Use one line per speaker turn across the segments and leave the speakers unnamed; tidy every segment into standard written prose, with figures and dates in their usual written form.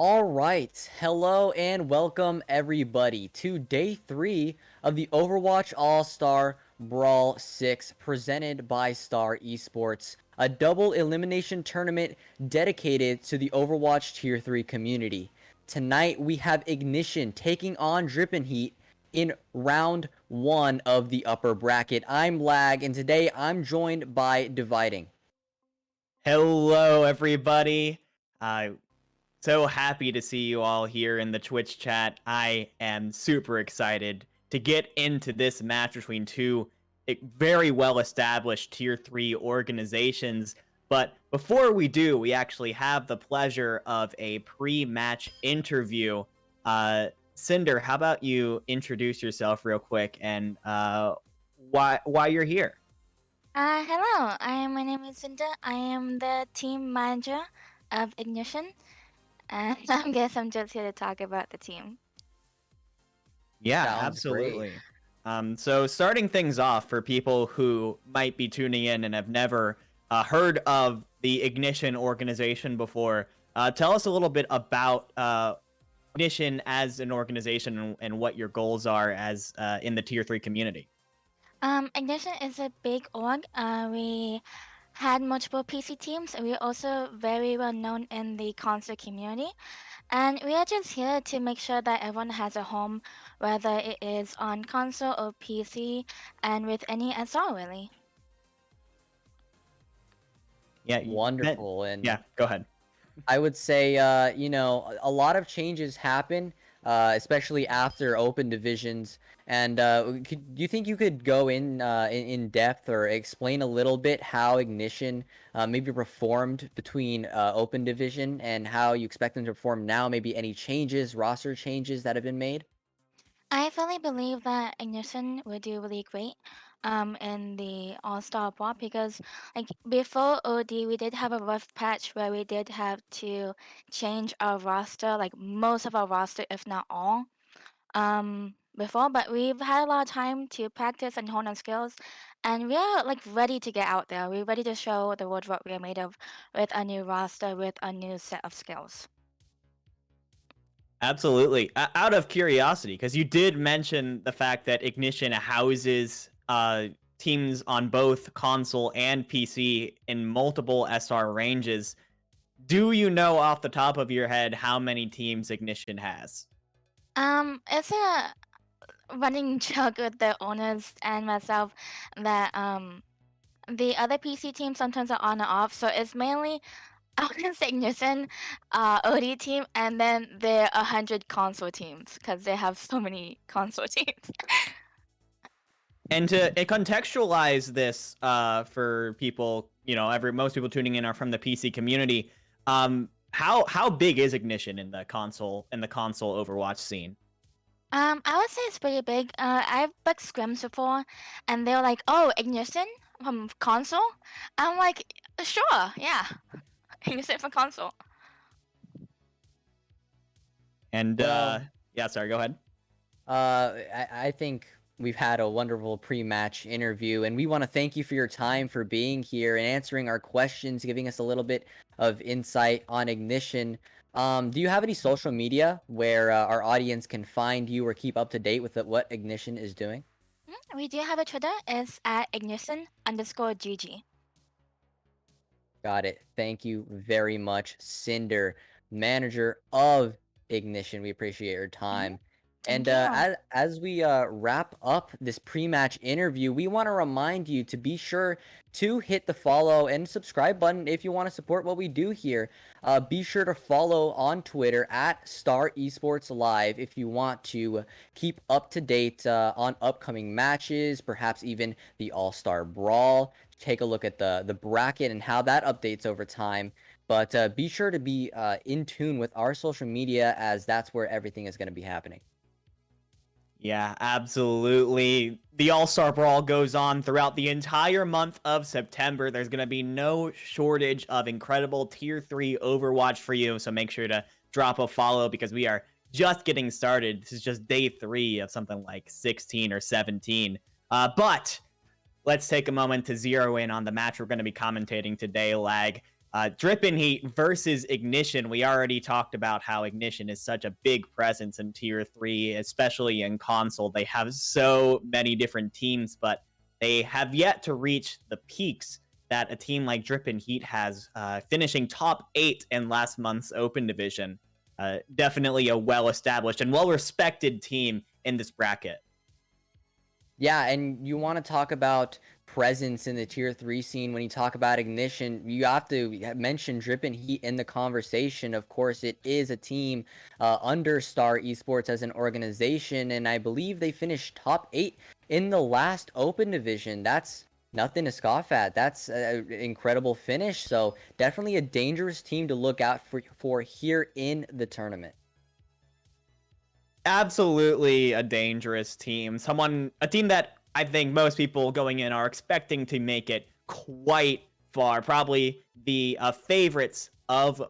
All right. Hello and welcome everybody to day 3 of the Overwatch All-Star Brawl 6 presented by Star Esports, a double elimination tournament dedicated to the Overwatch Tier 3 community. Tonight we have Ignition taking on Drippin' Heat in round 1 of the upper bracket. I'm Lag and today I'm joined by Dividing.
Hello, everybody. So happy to see you all here in the Twitch chat. I am super excited to get into this match between two very well-established Tier 3 organizations. But before we do, we actually have the pleasure of a pre-match interview. Cinder, how about you introduce yourself real quick and why you're here?
Hello, my name is Cinda. I am the team manager of Ignition, and I guess I'm just here to talk about the team.
Yeah,
Sounds great.
absolutely. So starting things off for people who might be tuning in and have never heard of the Ignition organization before, tell us a little bit about Ignition as an organization and what your goals are as in the Tier 3 community.
Ignition is a big org. We had multiple PC teams. We're also very well known in the console community. And we are just here to make sure that everyone has a home, whether it is on console or PC, and with any SR really.
Yeah,
Wonderful. And
yeah, go ahead.
I would say, a lot of changes happen, especially after open divisions. And do you think you could go in depth or explain a little bit how Ignition maybe performed between open division and how you expect them to perform now? Maybe any changes, roster changes that have been made?
I fully believe that Ignition will do really great in the All-Star Brawl because like before OD we did have a rough patch where we did have to change our roster, like most of our roster, if not all, before, but we've had a lot of time to practice and hone our skills, and we are like ready to get out there. We're ready to show the world what we are made of with a new roster, with a new set of skills.
Absolutely. Out of curiosity, because you did mention the fact that Ignition houses teams on both console and PC in multiple SR ranges. Do you know off the top of your head how many teams Ignition has?
It's a running joke with the owners and myself that the other PC teams sometimes are on and off, so it's mainly I wouldn't say Ignition, OD team, and then there are 100 console teams because they have so many console teams.
And to contextualize this for people, most people tuning in are from the PC community. How big is Ignition in the console Overwatch scene?
I would say it's pretty big. I've booked scrims before, and they were like, "Oh, Ignition from console." I'm like, "Sure, yeah, Ignition from console."
And
Well,
yeah, sorry, go ahead.
I think we've had a wonderful pre-match interview, and we want to thank you for your time for being here and answering our questions, giving us a little bit of insight on Ignition. Do you have any social media where our audience can find you or keep up to date with what Ignition is doing?
We do have a Twitter. It's at ignition_GG.
Got it. Thank you very much, Cinder, manager of Ignition. We appreciate your time.
Thank
And
you.
as we wrap up this pre-match interview, we want to remind you to be sure to hit the follow and subscribe button if you want to support what we do here. Be sure to follow on Twitter at Star Esports Live if you want to keep up to date on upcoming matches, perhaps even the All-Star Brawl. Take a look at the bracket and how that updates over time. But be sure to be in tune with our social media as that's where everything is going to be happening.
Yeah, absolutely. The All-Star Brawl goes on throughout the entire month of September. There's going to be no shortage of incredible Tier 3 Overwatch for you, so make sure to drop a follow because we are just getting started. This is just day 3 of something like 16 or 17. But let's take a moment to zero in on the match we're going to be commentating today, Lag. Drip and Heat versus Ignition. We already talked about how Ignition is such a big presence in Tier 3, especially in console. They have so many different teams, but they have yet to reach the peaks that a team like Drip and Heat has, finishing top 8 in last month's Open Division. Definitely a well-established and well-respected team in this bracket.
Yeah, and you want to talk about presence in the tier 3 scene. When you talk about Ignition, you have to mention Drip and Heat in the conversation. Of course, it is a team under Star Esports as an organization, and I believe they finished top 8 in the last Open Division. That's nothing to scoff at. That's an incredible finish, so definitely a dangerous team to look out for here in the tournament.
Absolutely a dangerous team. A team that I think most people going in are expecting to make it quite far. Probably the favorites of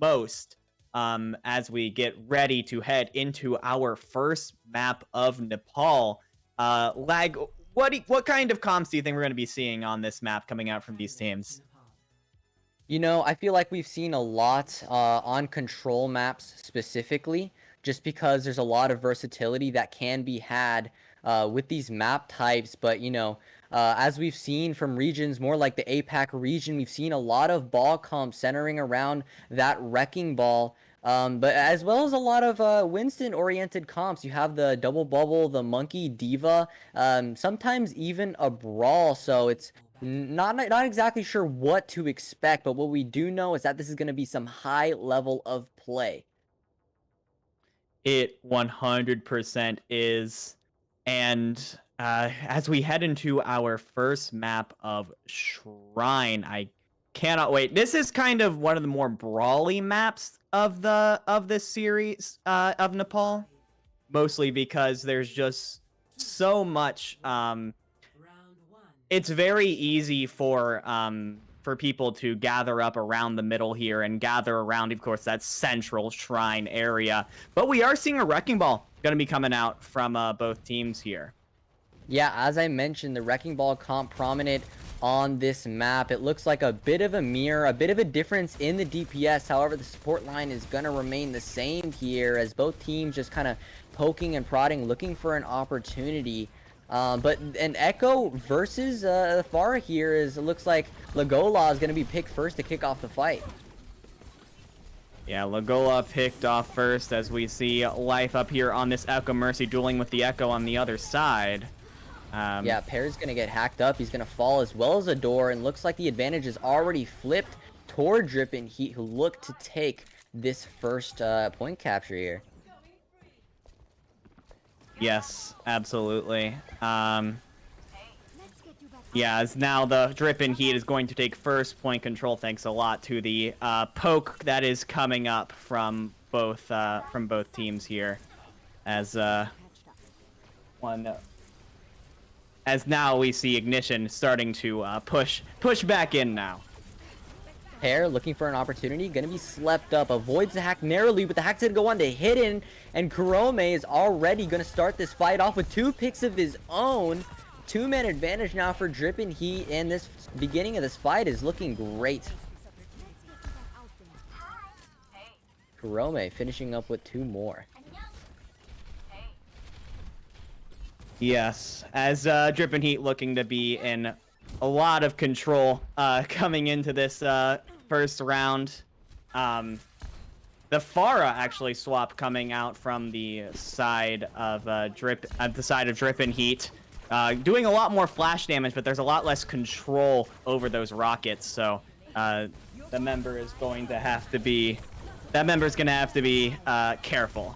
most as we get ready to head into our first map of Nepal. Lag, what kind of comps do you think we're going to be seeing on this map coming out from these teams?
You know, I feel like we've seen a lot on control maps specifically, just because there's a lot of versatility that can be had with these map types. But, you know, as we've seen from regions more like the APAC region, we've seen a lot of ball comps centering around that wrecking ball. But as well as a lot of Winston-oriented comps. You have the Double Bubble, the Monkey Diva, sometimes even a Brawl. So it's not exactly sure what to expect, but what we do know is that this is going to be some high level of play.
It 100% is. And as we head into our first map of Shrine, I cannot wait. This is kind of one of the more brawly maps of this series of Nepal, mostly because there's just so much. It's very easy for people to gather up around the middle here and gather around, of course, that central Shrine area. But we are seeing a Wrecking Ball going to be coming out from both teams here.
Yeah, as I mentioned, the Wrecking Ball comp prominent on this map. It looks like a bit of a mirror, a bit of a difference in the DPS. However, the support line is going to remain the same here as both teams just kind of poking and prodding, looking for an opportunity. But an Echo versus Farah here it looks like Lagola is going to be picked first to kick off the fight.
Yeah, Lagola picked off first as we see Life up here on this Echo Mercy dueling with the Echo on the other side.
Yeah, Pear's going to get hacked up. He's going to fall as well as Adore, and looks like the advantage is already flipped toward Drip and Heat, who look to take this first point capture here.
Yes, absolutely. Yeah, as now the Drip and Heat is going to take first point control, thanks a lot to the poke that is coming up from both teams here. As now we see Ignition starting to push back in now.
Pear looking for an opportunity, gonna be slept up, avoids the hack narrowly, but the hack's gonna go on to Hidden, and Kurome is already gonna start this fight off with 2 picks of his own. 2-man advantage now for Drip and Heat, and this beginning of this fight is looking great. Kurome finishing up with 2 more.
Yes, as Drip and Heat looking to be in a lot of control coming into this first round. The Farah actually swap coming out from the side of Drip and Heat, doing a lot more flash damage, but there's a lot less control over those rockets. So the member is going to have to be careful.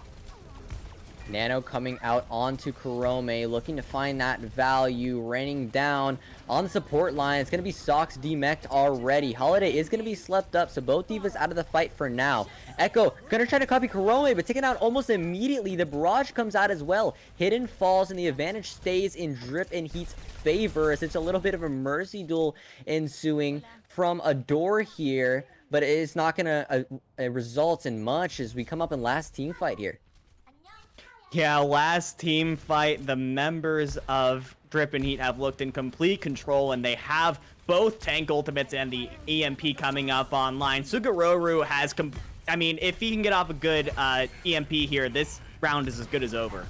Nano coming out onto Kurome, looking to find that value, raining down on the support line. It's going to be Sox demeched already. Holiday is going to be slept up, so both divas out of the fight for now. Echo going to try to copy Kurome, but taken out almost immediately. The barrage comes out as well. Hidden falls, and the advantage stays in Drip and Heat's favor, as it's a little bit of a mercy duel ensuing from Adore here, but it is not going to result in much as we come up in last team fight here.
Yeah, last team fight, the members of Drip and Heat have looked in complete control, and they have both tank ultimates and the EMP coming up online. Sugororu has, I mean, if he can get off a good EMP here, this round is as good as over.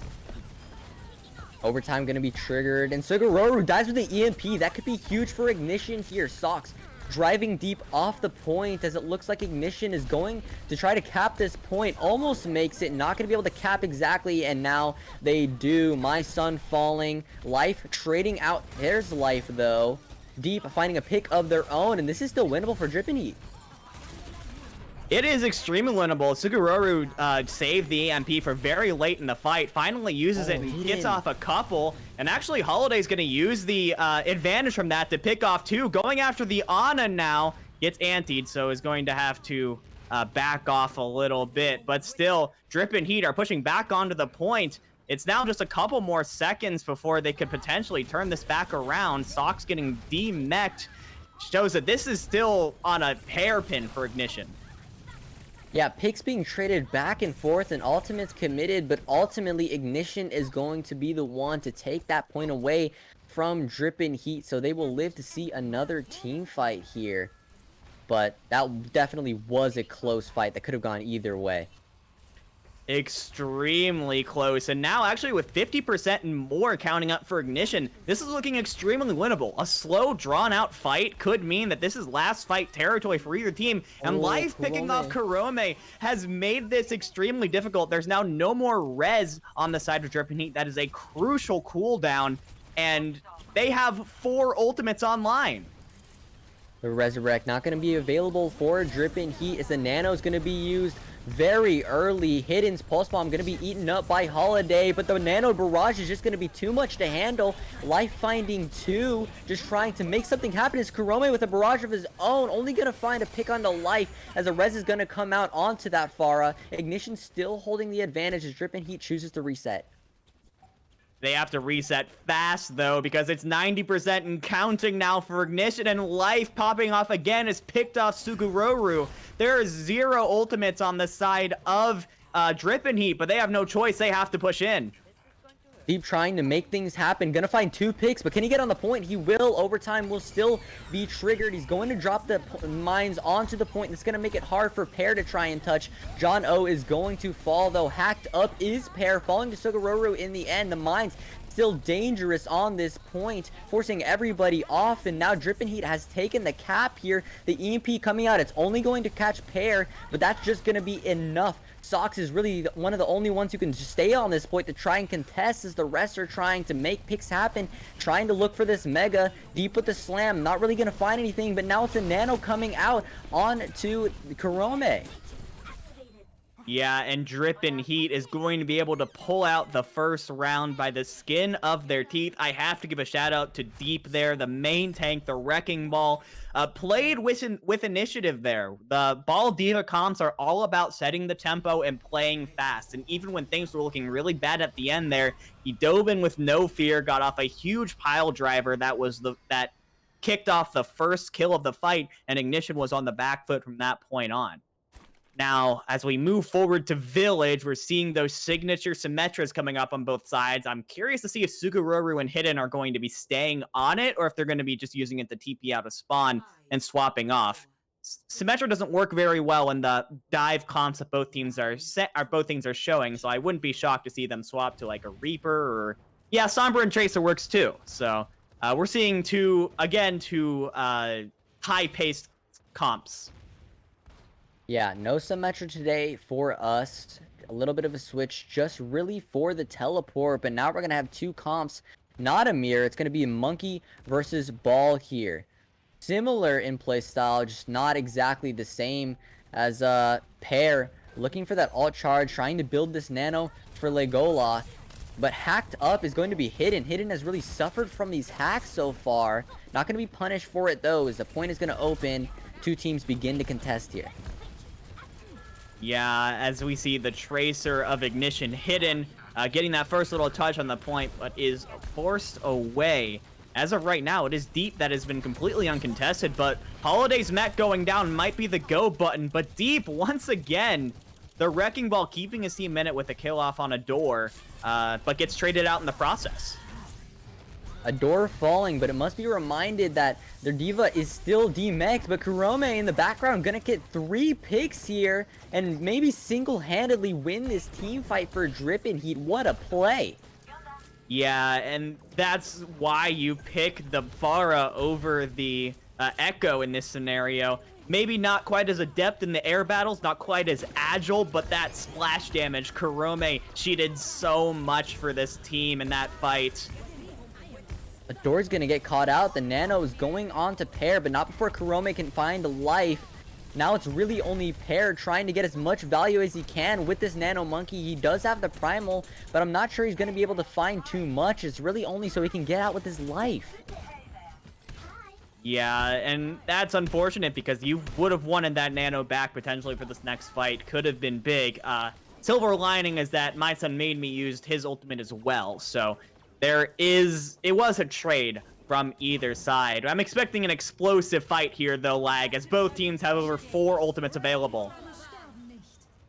Overtime going to be triggered, and Sugororu dies with the EMP. That could be huge for Ignition here. Sox driving deep off the point, as it looks like Ignition is going to try to cap this point. Almost makes it, not going to be able to cap exactly, and now they do. My Son falling. Life trading out. There's Life, though. Deep finding a pick of their own, and this is still winnable for Drippin' Heat.
It is extremely winnable. Sugororu saved the EMP for very late in the fight, finally uses it and gets off a couple. And actually, Holiday's going to use the advantage from that to pick off two. Going after the Ana now, gets antied, so is going to have to back off a little bit. But still, Drippin' Heat are pushing back onto the point. It's now just a couple more seconds before they could potentially turn this back around. Sox getting demech'd shows that this is still on a hairpin for Ignition.
Yeah, picks being traded back and forth and ultimates committed, but ultimately Ignition is going to be the one to take that point away from Drippin' Heat, so they will live to see another team fight here. But that definitely was a close fight that could have gone either way.
Extremely close, and now actually with 50% and more counting up for Ignition, this is looking extremely winnable. A slow, drawn-out fight could mean that this is last fight territory for either team, and Life picking off Kurome has made this extremely difficult. There's now no more res on the side of Drippin' Heat. That is a crucial cooldown, and they have 4 ultimates online.
The Resurrect not going to be available for Drippin' Heat, as the Nano is going to be used very early. Hidden's Pulse Bomb going to be eaten up by Holiday, but the Nano Barrage is just going to be too much to handle. Life finding 2, just trying to make something happen, is Kurome with a Barrage of his own, only going to find a pick onto Life, as the res is going to come out onto that Pharah. Ignition still holding the advantage as Drippin' Heat chooses to reset.
They have to reset fast, though, because it's 90% and counting now for Ignition, and Life popping off again is picked off Sugororu. There are 0 ultimates on the side of Drippin' Heat, but they have no choice. They have to push in.
Deep trying to make things happen. Gonna find 2 picks, but can he get on the point? He will. Overtime will still be triggered. He's going to drop the mines onto the point. That's gonna make it hard for Pear to try and touch. John O is going to fall, though. Hacked up is Pear, falling to Sugororu in the end. The mines still dangerous on this point, forcing everybody off, and now Drippin' Heat has taken the cap here. The EMP coming out, it's only going to catch Pear, but that's just gonna be enough. Sox is really one of the only ones who can just stay on this point to try and contest, as the rest are trying to make picks happen, trying to look for this Mega. Deep with the slam, not really going to find anything, but now it's a Nano coming out onto Kurome.
Yeah, and Drippin' Heat is going to be able to pull out the first round by the skin of their teeth. I have to give a shout out to Deep there, the main tank, the Wrecking Ball. Played with initiative there. The Ball Diva comps are all about setting the tempo and playing fast. And even when things were looking really bad at the end there, he dove in with no fear, got off a huge pile driver that kicked off the first kill of the fight, and Ignition was on the back foot from that point on. Now, as we move forward to Village, we're seeing those signature Symmetras coming up on both sides. I'm curious to see if Sugororu and Hidden are going to be staying on it, or if they're going to be just using it to TP out of spawn and swapping off. Symmetra doesn't work very well in the dive comps that both teams are showing, so I wouldn't be shocked to see them swap to like a Reaper, or yeah, Sombra and Tracer works too. So we're seeing two high-paced comps.
Yeah, no Symmetra today for us. A little bit of a switch just really for the teleport, but now we're going to have 2 comps, not a mirror. It's going to be Monkey versus Ball here. Similar in play style, just not exactly the same as Pear. Looking for that alt charge, trying to build this Nano for Legola, but hacked up is going to be Hidden. Hidden has really suffered from these hacks so far. Not going to be punished for it though, as the point is going to open. 2 teams begin to contest here.
Yeah, as we see the Tracer of Ignition Hidden, getting that first little touch on the point, but is forced away. As of right now, it is Deep that has been completely uncontested, but Holiday's mech going down might be the go button, but Deep, once again, the Wrecking Ball keeping his team in it with a kill off on a door, but gets traded out in the process.
A door falling, but it must be reminded that their diva is still D-Mex, but Kurome in the background gonna get 3 picks here and maybe single-handedly win this team fight for Drippin' Heat. What a play.
Yeah, and that's why you pick the Pharah over the Echo in this scenario. Maybe not quite as adept in the air battles, not quite as agile, but that splash damage, Kurome, she did so much for this team in that fight.
The door's gonna get caught out. The Nano is going on to Pear, but not before Kurome can find life. Now it's really only Pear trying to get as much value as he can with this Nano Monkey. He does have the Primal, but I'm not sure he's gonna be able to find too much. It's really only so he can get out with his life.
Yeah, and that's unfortunate because you would have wanted that Nano back potentially for this next fight. Could have been big. Silver lining is that My Son Made Me used his ultimate as well, so it was a trade from either side. I'm expecting an explosive fight here, though, Lag, as both teams have over 4 ultimates available.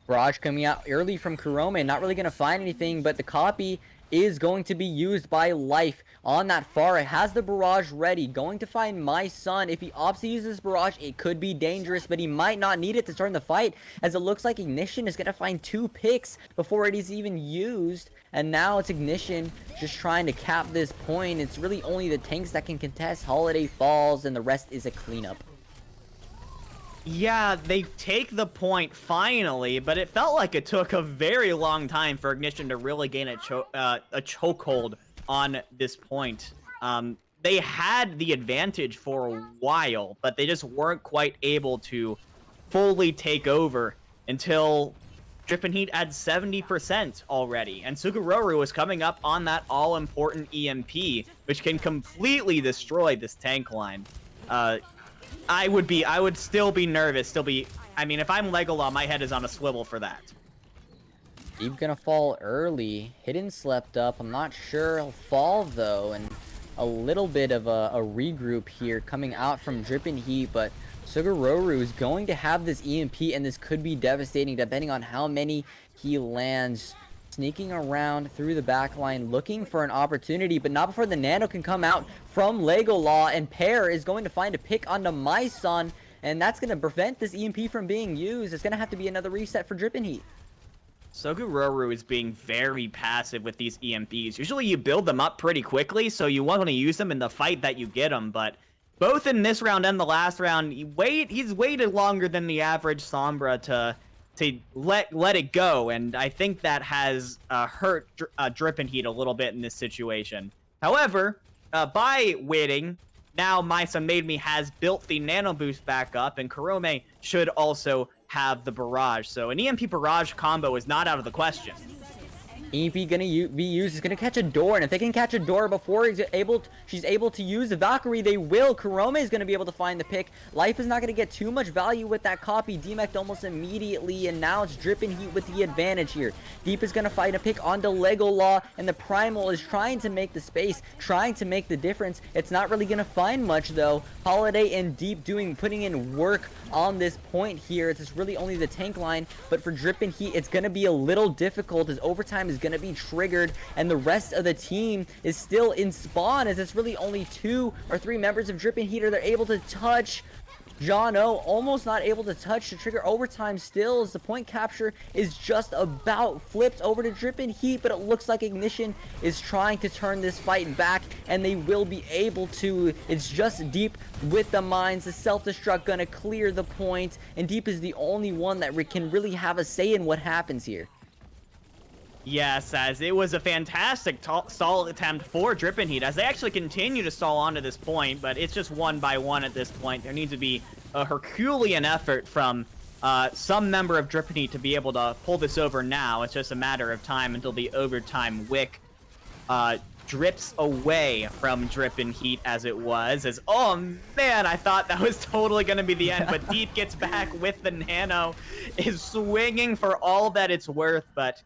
Barrage coming out early from Kurome, not really going to find anything, but the copy is going to be used by Life on that Pharah. Has the barrage ready, going to find My Son. If he opts to use this barrage, it could be dangerous, but he might not need it to start the fight, as it looks like Ignition is going to find 2 picks before it is even used. And now it's Ignition just trying to cap this point. It's really only the tanks that can contest. Holiday falls, and the rest is a cleanup.
Yeah, they take the point finally, but it felt like it took a very long time for Ignition to really gain a chokehold on this point. They had the advantage for a while, but they just weren't quite able to fully take over until Drippin' Heat had 70% already, and Sugororu was coming up on that all-important EMP, which can completely destroy this tank line. I would still be nervous, I mean, if I'm Legolas, my head is on a swivel for that.
Deep gonna fall early. Hidden slept up. I'm not sure he'll fall, though, and a little bit of a regroup here coming out from Drippin' Heat, but Sugororu is going to have this EMP, and this could be devastating depending on how many he lands. Sneaking around through the back line, looking for an opportunity, but not before the Nano can come out from Legolas, and Pear is going to find a pick onto My Son, and that's going to prevent this EMP from being used. It's going to have to be another reset for Drippin' Heat.
Sugororu is being very passive with these EMPs. Usually you build them up pretty quickly, so you want to use them in the fight that you get them, but both in this round and the last round, he's waited longer than the average Sombra to let it go, and I think that has hurt Drippin' Heat a little bit in this situation. However, by waiting, now My Son Made Me has built the Nano Boost back up, and Kurome should also have the Barrage. So an EMP Barrage combo is not out of the question.
EMP gonna be used. It's gonna catch a door, and if they can catch a door before she's able to use the Valkyrie, they will. Kurome is gonna be able to find the pick. Life is not gonna get too much value with that copy. D-Mech almost immediately, and now it's Drippin' Heat with the advantage here. Deep is gonna find a pick onto Legolas, and the Primal is trying to make the space, trying to make the difference. It's not really gonna find much though. Holiday and Deep putting in work on this point here. It's just really only the tank line, but for Drippin' Heat, it's gonna be a little difficult as overtime is gonna be triggered, and the rest of the team is still in spawn, as it's really only 2 or 3 members of Drippin' Heat they're able to touch. John O almost not able to touch to trigger overtime still, as the point capture is just about flipped over to Drippin' Heat, but it looks like Ignition is trying to turn this fight back, and they will be able to. It's just Deep with the mines. The self-destruct gonna clear the point, and Deep is the only one that can really have a say in what happens here.
Yes, as it was a fantastic stall attempt for Drippin' Heat, as they actually continue to stall on to this point, but it's just 1 by 1 at this point. There needs to be a Herculean effort from some member of Drippin' Heat to be able to pull this over now. It's just a matter of time until the overtime wick drips away from Drippin' Heat, as it was. Oh man, I thought that was totally going to be the end, but Deep gets back with the Nano, is swinging for all that it's worth, but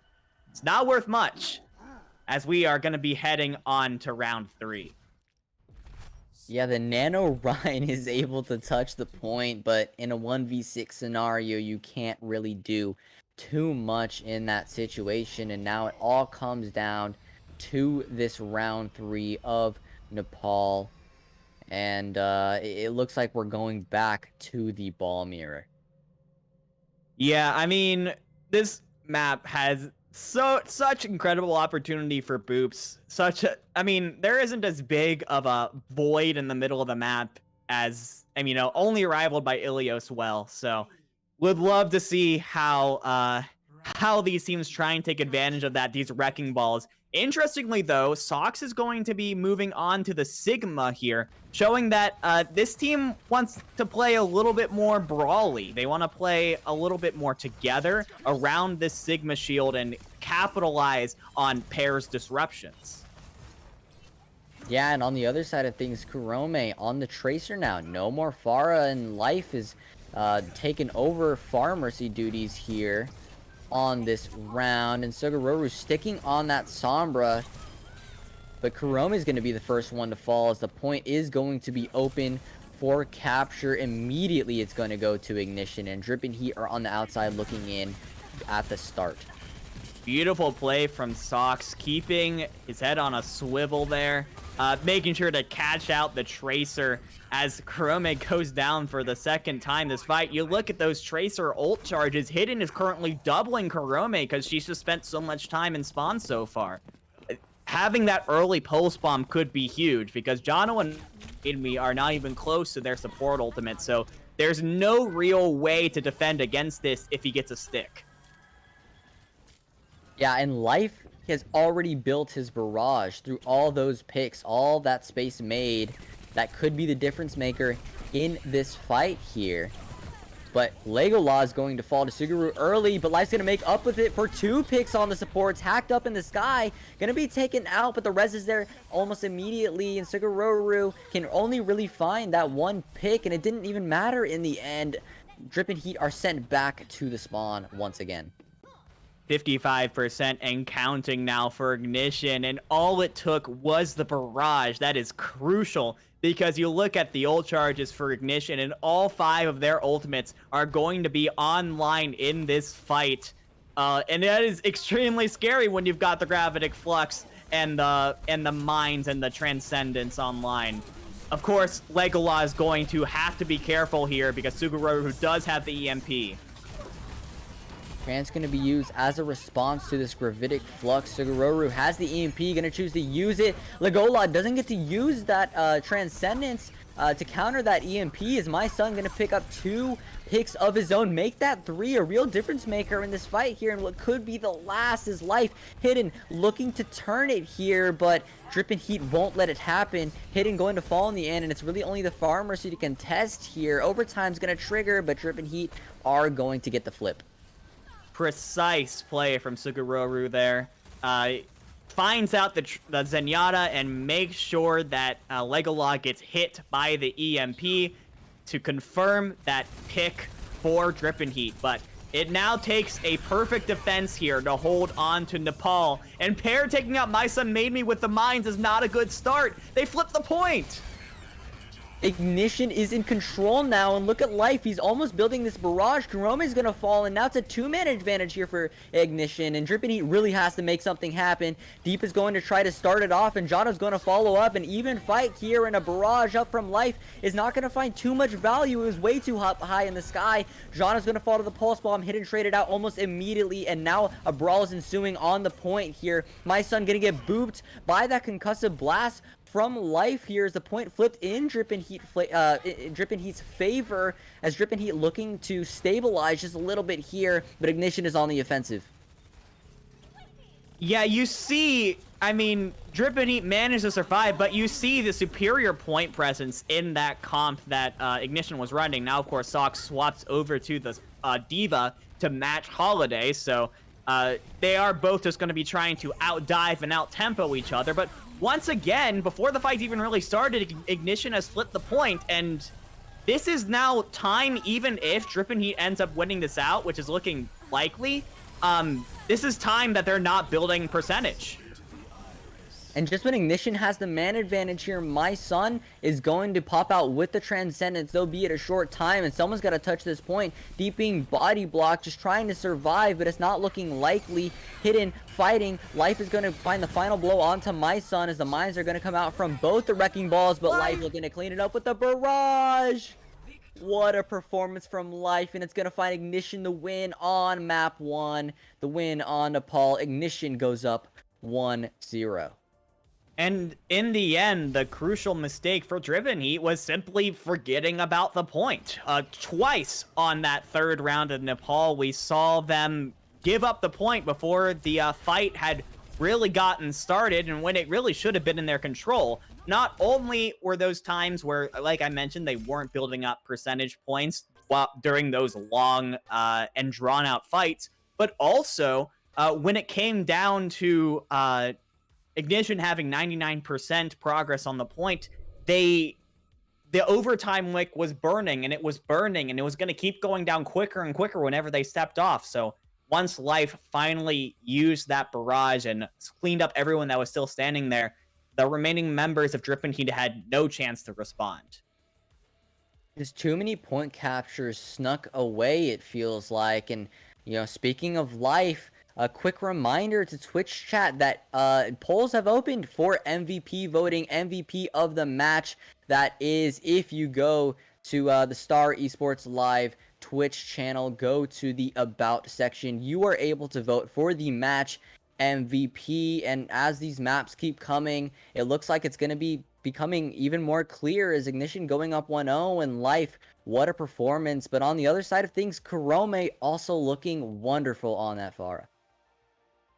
it's not worth much, as we are going to be heading on to round 3.
Yeah, the Nano Ryan is able to touch the point, but in a 1v6 scenario, you can't really do too much in that situation, and now it all comes down to this round 3 of Nepal. And it looks like we're going back to the ball mirror.
Yeah, I mean, this map has such incredible opportunity for boops. I mean, there isn't as big of a void in the middle of the map as, I mean, only rivaled by Ilios well. So, would love to see how these teams try and take advantage of that. These wrecking balls. Interestingly, though, Sox is going to be moving on to the Sigma here, showing that this team wants to play a little bit more brawly. They want to play a little bit more together around this Sigma shield and capitalize on pairs disruptions.
Yeah, and on the other side of things, Kurome on the Tracer now. No more Pharah, and Life is taking over Pharmacy duties here on this round, and Sugororu sticking on that Sombra, but Kurome is going to be the first one to fall as the point is going to be open for capture. Immediately it's going to go to Ignition, and Drip and Heat are on the outside looking in at the start.
Beautiful play from Sox, keeping his head on a swivel there, making sure to catch out the Tracer as Kurome goes down for the second time this fight. You look at those Tracer ult charges. Hidden is currently doubling Kurome because she's just spent so much time in spawn so far. Having that early pulse bomb could be huge because Jono and Enemy are not even close to their support ultimate, so there's no real way to defend against this if he gets a stick.
Yeah, and Life has already built his barrage through all those picks, all that space made. That could be the difference maker in this fight here. But Legolas is going to fall to Suguru early, but Life's going to make up with it for 2 picks on the supports. Hacked up in the sky, going to be taken out, but the res is there almost immediately, and Suguru can only really find that 1 pick, and it didn't even matter in the end. Drip and Heat are sent back to the spawn once again.
55% and counting now for Ignition, and all it took was the barrage. That is crucial because you look at the ult charges for Ignition, and all 5 of their ultimates are going to be online in this fight, and that is extremely scary when you've got the Gravitic Flux and the Mines and the Transcendence online. Of course, Legolas is going to have to be careful here because Sugororu does have the EMP.
Trance going to be used as a response to this Gravitic Flux. Sugororu has the EMP, going to choose to use it. Legolas doesn't get to use that Transcendence to counter that EMP. Is my son going to pick up 2 picks of his own, make that 3 a real difference maker in this fight here, and what could be the last is Life. Hidden looking to turn it here, but Drip and Heat won't let it happen. Hidden going to fall in the end, and it's really only the Pharmacy to contest here. Overtime's going to trigger, but Drip and Heat are going to get the flip.
Precise play from Sugororu there. Finds out the Zenyatta and makes sure that Legolas gets hit by the EMP to confirm that pick for Drip and Heat. But it now takes a perfect defense here to hold on to Nepal. And Pear taking out My Son Made Me with the Mines is not a good start. They flip the point.
Ignition is in control now, and look at Life. He's almost building this barrage. Kurome is going to fall, and now it's a 2-man advantage here for Ignition, and Drip and Heat really has to make something happen. Deep is going to try to start it off, and Jono's going to follow up. An even fight here, and a barrage up from Life is not going to find too much value. It was way too high in the sky. Jono's going to fall to the pulse bomb. Hidden traded out almost immediately, and now a brawl is ensuing on the point here. My Son going to get booped by that concussive blast from Life here as the point flipped in Drip and Heat's favor, as Drip and Heat looking to stabilize just a little bit here, but Ignition is on the offensive.
Yeah, you see, I mean, Drip and Heat managed to survive, but you see the superior point presence in that comp that Ignition was running. Now, of course, Sox swaps over to the Diva to match Holiday, so they are both just going to be trying to outdive and out-tempo each other, but once again, before the fight even really started, Ignition has flipped the point, and this is now time, even if Drip and Heat ends up winning this out, which is looking likely, this is time that they're not building percentage.
And just when Ignition has the man advantage here, My Son is going to pop out with the Transcendence, though be it a short time, and someone's got to touch this point. Deep being body blocked, just trying to survive, but it's not looking likely. Hidden, fighting, Life is going to find the final blow onto My Son as the mines are going to come out from both the Wrecking Balls, but Life looking to clean it up with the barrage. What a performance from Life, and it's going to find Ignition the win on map 1. The win on Nepal. Ignition goes up 1-0.
And in the end, the crucial mistake for Driven Heat was simply forgetting about the point. Twice on that third round of Nepal, we saw them give up the point before the fight had really gotten started, and when it really should have been in their control. Not only were those times where, like I mentioned, they weren't building up percentage points during those long and drawn-out fights, but also when it came down to Ignition having 99% progress on the point, the overtime wick was burning, and it was burning, and it was going to keep going down quicker and quicker whenever they stepped off. So once Life finally used that barrage and cleaned up everyone that was still standing there, the remaining members of Drippin' Heat had no chance to respond.
There's too many point captures snuck away, it feels like. And, speaking of Life, a quick reminder to Twitch chat that polls have opened for MVP voting, MVP of the match. That is, if you go to the Star Esports Live Twitch channel, go to the About section, you are able to vote for the match MVP. And as these maps keep coming, it looks like it's going to be becoming even more clear as Ignition going up 1-0 and Life. What a performance. But on the other side of things, Karome also looking wonderful on that Pharah.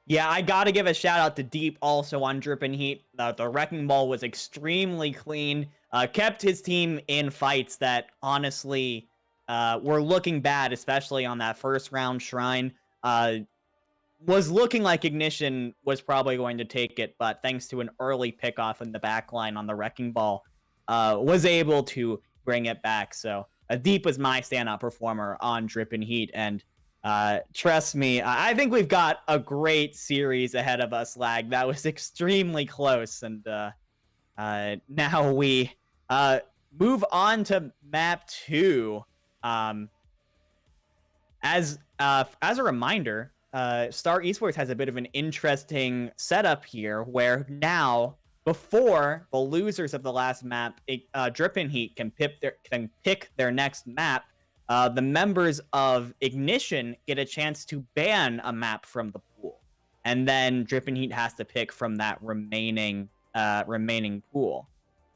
Yeah, I gotta give a shout out to Deep also on Drippin' Heat. The Wrecking Ball was extremely clean, kept his team in fights that honestly were looking bad, especially on that first round Shrine. Was looking like Ignition was probably going to take it, but thanks to an early pickoff in the backline on the Wrecking Ball, was able to bring it back. So Deep was my standout performer on Drippin' Heat, and trust me, I think we've got a great series ahead of us, Lag. That was extremely close, and now we move on to map 2. As a reminder, Star Esports has a bit of an interesting setup here, where now, before the losers of the last map, Drippin' Heat can pick their next map, the members of Ignition get a chance to ban a map from the pool, and then Drippin' Heat has to pick from that remaining pool.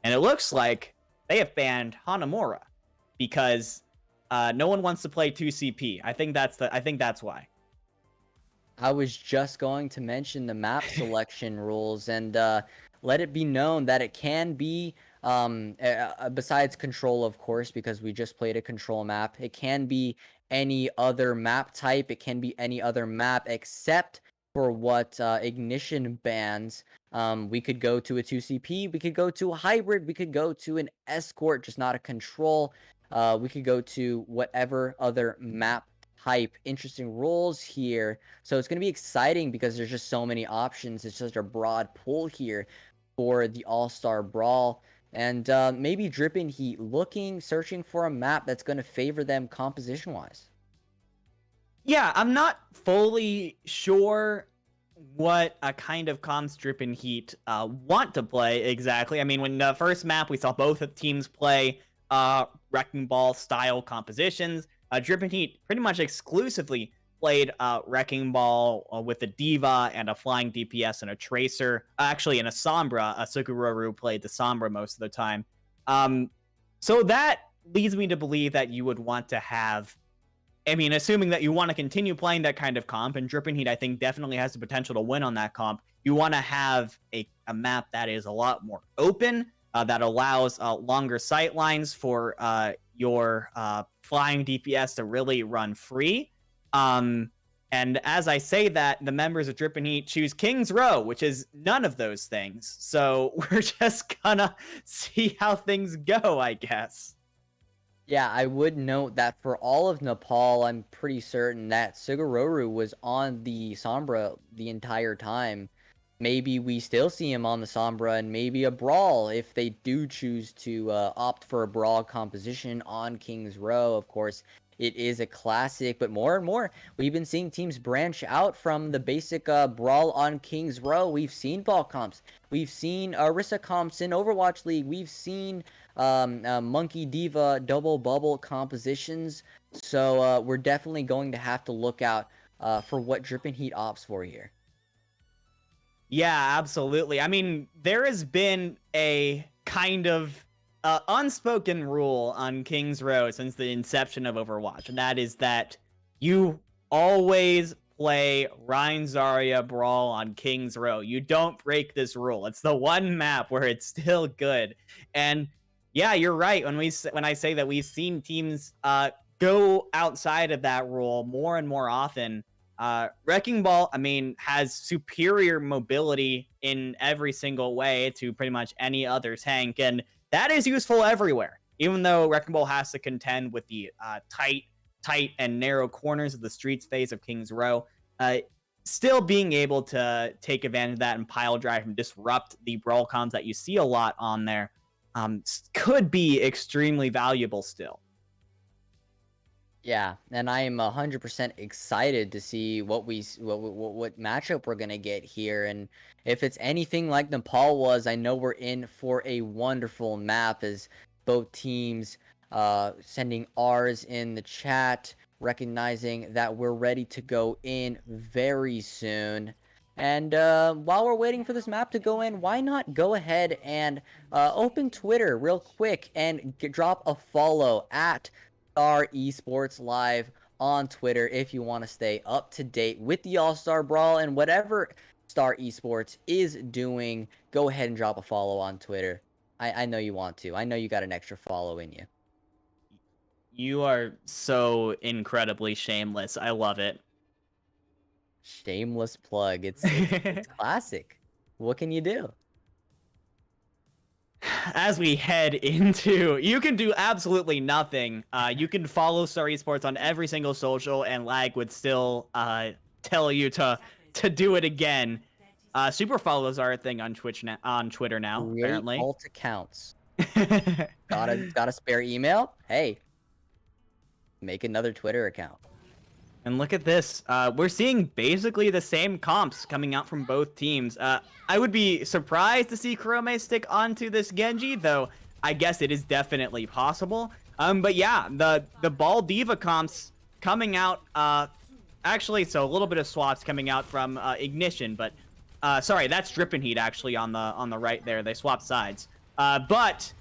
And it looks like they have banned Hanamura because no one wants to play 2CP. I think that's why.
I was just going to mention the map selection rules, and let it be known that it can be, besides control, of course, because we just played a control map, it can be any other map type, it can be any other map except for what Ignition bans. We could go to a 2CP, we could go to a hybrid, we could go to an escort, just not a control. We could go to whatever other map type. Interesting rules here. So it's going to be exciting because there's just so many options. It's such a broad pool here for the All-Star Brawl. And maybe Drippin' Heat searching for a map that's going to favor them composition-wise.
Yeah, I'm not fully sure what a kind of comps Drippin' Heat want to play exactly. I mean, when the first map, we saw both of teams play Wrecking Ball style compositions. Drippin' Heat pretty much exclusively played Wrecking Ball with a Diva and a Flying DPS and a Tracer. Actually, in a Sombra, Sugororu played the Sombra most of the time. So that leads me to believe that you would want to have, I mean, assuming that you want to continue playing that kind of comp, and Drippin' Heat, I think, definitely has the potential to win on that comp, you want to have a map that is a lot more open, that allows longer sight lines for your Flying DPS to really run free. And as I say that, the members of Drippin' Heat choose King's Row, which is none of those things. So we're just gonna see how things go, I guess.
Yeah, I would note that for all of Nepal, I'm pretty certain that Sugororu was on the Sombra the entire time. maybe we still see him on the Sombra and maybe a brawl if they do choose to opt for a brawl composition on King's Row. Of course, it is a classic, but more and more we've been seeing teams branch out from the basic brawl on King's Row. We've seen ball comps, we've seen Orisa comps in Overwatch League, we've seen Monkey Diva double bubble compositions. So we're definitely going to have to look out for what Drippin' Heat opts for here.
Yeah, absolutely. I mean, there has been a kind of unspoken rule on King's Row since the inception of Overwatch, and that is that you always play Ryan Zarya Brawl on King's Row. You don't break this rule. It's the one map where it's still good. And yeah, you're right when I say that we've seen teams go outside of that rule more and more often. Wrecking Ball, I mean, has superior mobility in every single way to pretty much any other tank, and that is useful everywhere. Even though Wrecking Ball has to contend with the tight and narrow corners of the streets phase of King's Row, still being able to take advantage of that and pile drive and disrupt the brawl comms that you see a lot on there could be extremely valuable still.
Yeah, and I am 100% excited to see what matchup we're gonna get here, and if it's anything like Nepal was, I know we're in for a wonderful map as both teams sending R's in the chat, recognizing that we're ready to go in very soon. And while we're waiting for this map to go in, why not go ahead and open Twitter real quick and drop a follow at Star Esports Live on Twitter if you want to stay up to date with the All-Star Brawl and whatever Star Esports is doing. Go ahead and drop a follow on Twitter. I know you want to. I know you got an extra follow in you.
You are so incredibly shameless. I love it.
Shameless plug. It's classic. What can you do?
As we head into, you can do absolutely nothing. You can follow Star Esports on every single social, and Lag would still tell you to do it again. Super follows are a thing on Twitter now.
Create
apparently,
alt accounts. got a spare email? Hey, make another Twitter account.
And look at this. We're seeing basically the same comps coming out from both teams. I would be surprised to see Kurome stick onto this Genji, though I guess it is definitely possible. But yeah, the Ball Diva comps coming out, actually, so a little bit of swaps coming out from Ignition, but sorry, that's Drippin' Heat actually on the right there. They swapped sides. But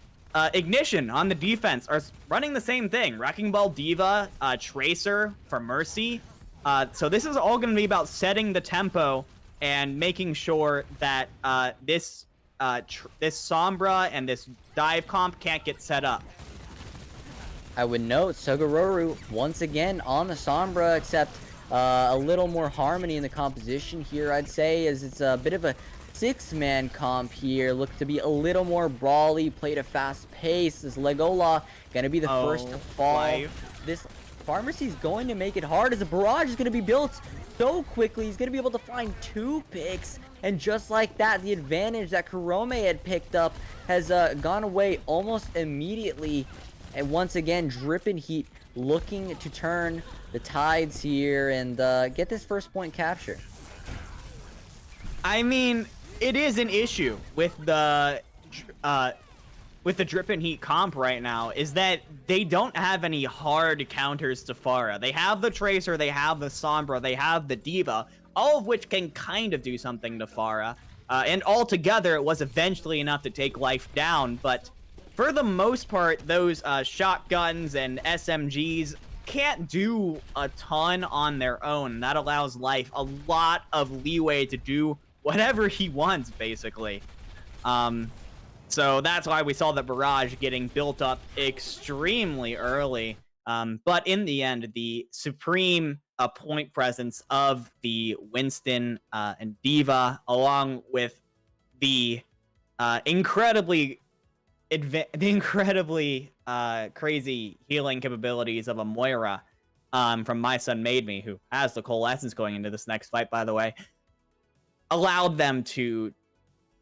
Ignition on the defense are running the same thing. Wrecking Ball Diva, Tracer for Mercy. So this is all going to be about setting the tempo and making sure that this Sombra and this dive comp can't get set up.
I would note Sogororu once again on the Sombra, except a little more harmony in the composition here, I'd say, as it's a bit of a six-man comp here. Look to be a little more brawly, played a fast pace. This Legola gonna be the first to fall. This Pharmacy's going to make it hard as a barrage is gonna be built so quickly. He's gonna be able to find 2 picks, and just like that, the advantage that Kurome had picked up has gone away almost immediately. And once again, Drippin' Heat looking to turn the tides here and get this first point capture.
I mean, it is an issue with the Drippin' Heat comp right now, is that they don't have any hard counters to Pharah. They have the Tracer, they have the Sombra, they have the Diva, all of which can kind of do something to Pharah. And altogether, it was eventually enough to take life down, but for the most part, those shotguns and SMGs can't do a ton on their own. That allows Life a lot of leeway to do whatever he wants, basically. So that's why we saw the barrage getting built up extremely early. But in the end, the supreme point presence of the Winston and Diva, along with the incredibly crazy healing capabilities of a Moira from My Son Made Me, who has the coalescence going into this next fight, by the way. allowed them to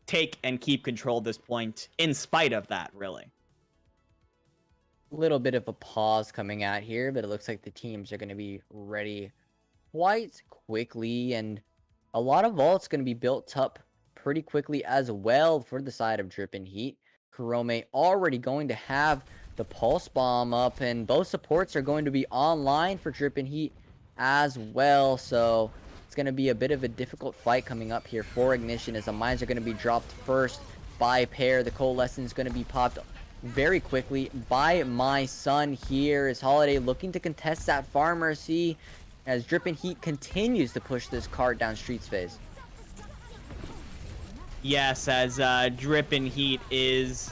take and keep control of this point in spite of that, really.
Little bit of a pause coming out here, but it looks like the teams are going to be ready quite quickly, and a lot of vaults going to be built up pretty quickly as well for the side of Drippin' Heat. Kurome already going to have the Pulse Bomb up, and both supports are going to be online for Drippin' Heat as well, so it's going to be a bit of a difficult fight coming up here for Ignition, as the mines are going to be dropped first by Pair. The Coalescence is going to be popped very quickly by my son here, as Holiday looking to contest that Farmer C, as Drippin' Heat continues to push this cart down Streets phase.
Yes, as Drippin' Heat is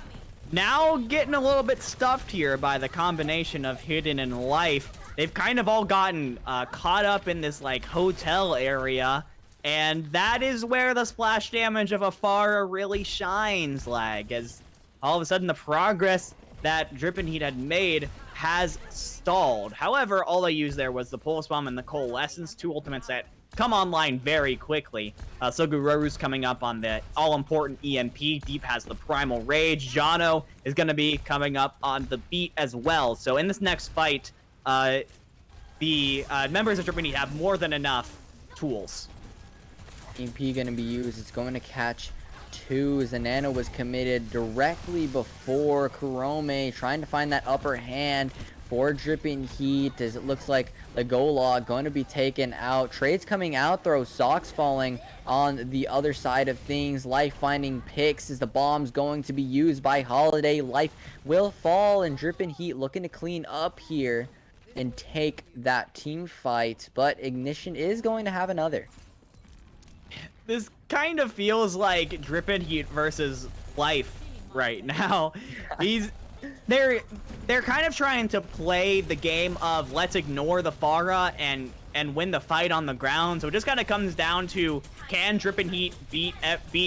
now getting a little bit stuffed here by the combination of Hidden and Life. They've kind of all gotten caught up in this like hotel area, and that is where the splash damage of Afara really shines, Lag, as all of a sudden the progress that Drippin' Heat had made has stalled. However, all they used there was the Pulse Bomb and the Coalescence, two ultimates that come online very quickly. Sugororu's coming up on the all-important EMP. Deep has the Primal Rage. Jano is going to be coming up on the beat as well. So in this next fight, the members of Drippin' Heat have more than enough tools.
EMP going to be used. It's going to catch two. Zanano was committed directly before Kurome, trying to find that upper hand for Drippin' Heat, as it looks like Legola going to be taken out. Trades coming out, throw Socks falling on the other side of things. Life finding picks as the bomb's going to be used by Holiday. Life will fall, and Drippin' Heat looking to clean up here and take that team fight, but Ignition is going to have another.
This kind of feels like Drippin' Heat versus Life right now. They're kind of trying to play the game of let's ignore the Pharah and win the fight on the ground. So it just kind of comes down to, can Drippin' Heat beat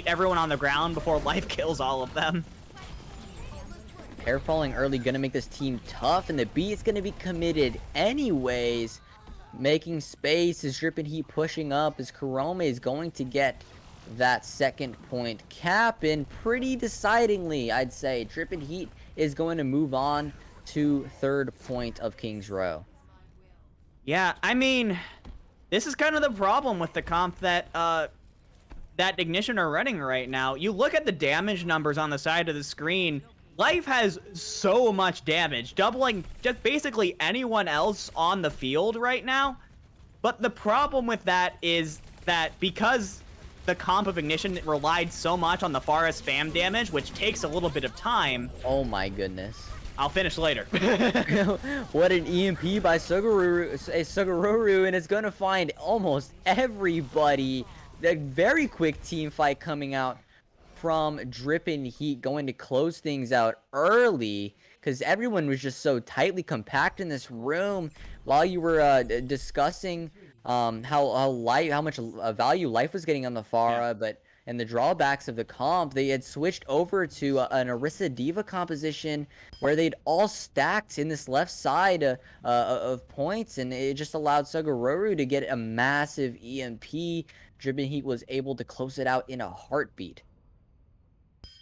everyone on the ground before Life kills all of them?
Pair falling early gonna make this team tough, and the B is gonna be committed anyways. Making space as Drippin' Heat pushing up, as Kurome is going to get that second point cap in pretty decidingly, I'd say. Drippin' Heat is going to move on to third point of King's Row.
Yeah, I mean, this is kind of the problem with the comp that that Ignition are running right now. You look at the damage numbers on the side of the screen. Life has so much damage, doubling just basically anyone else on the field right now. But the problem with that is that because the comp of Ignition relied so much on the Pharah spam damage, which takes a little bit of time.
Oh my goodness.
I'll finish later.
What an EMP by Sugororu, and it's going to find almost everybody. A very quick team fight coming out from Drippin' Heat, going to close things out early because everyone was just so tightly compact in this room while you were discussing how much value Life was getting on the Pharah, but and the drawbacks of the comp. They had switched over to an Orisa Diva composition where they'd all stacked in this left side of points, and it just allowed Sugororu to get a massive EMP. Drippin' Heat was able to close it out in a heartbeat.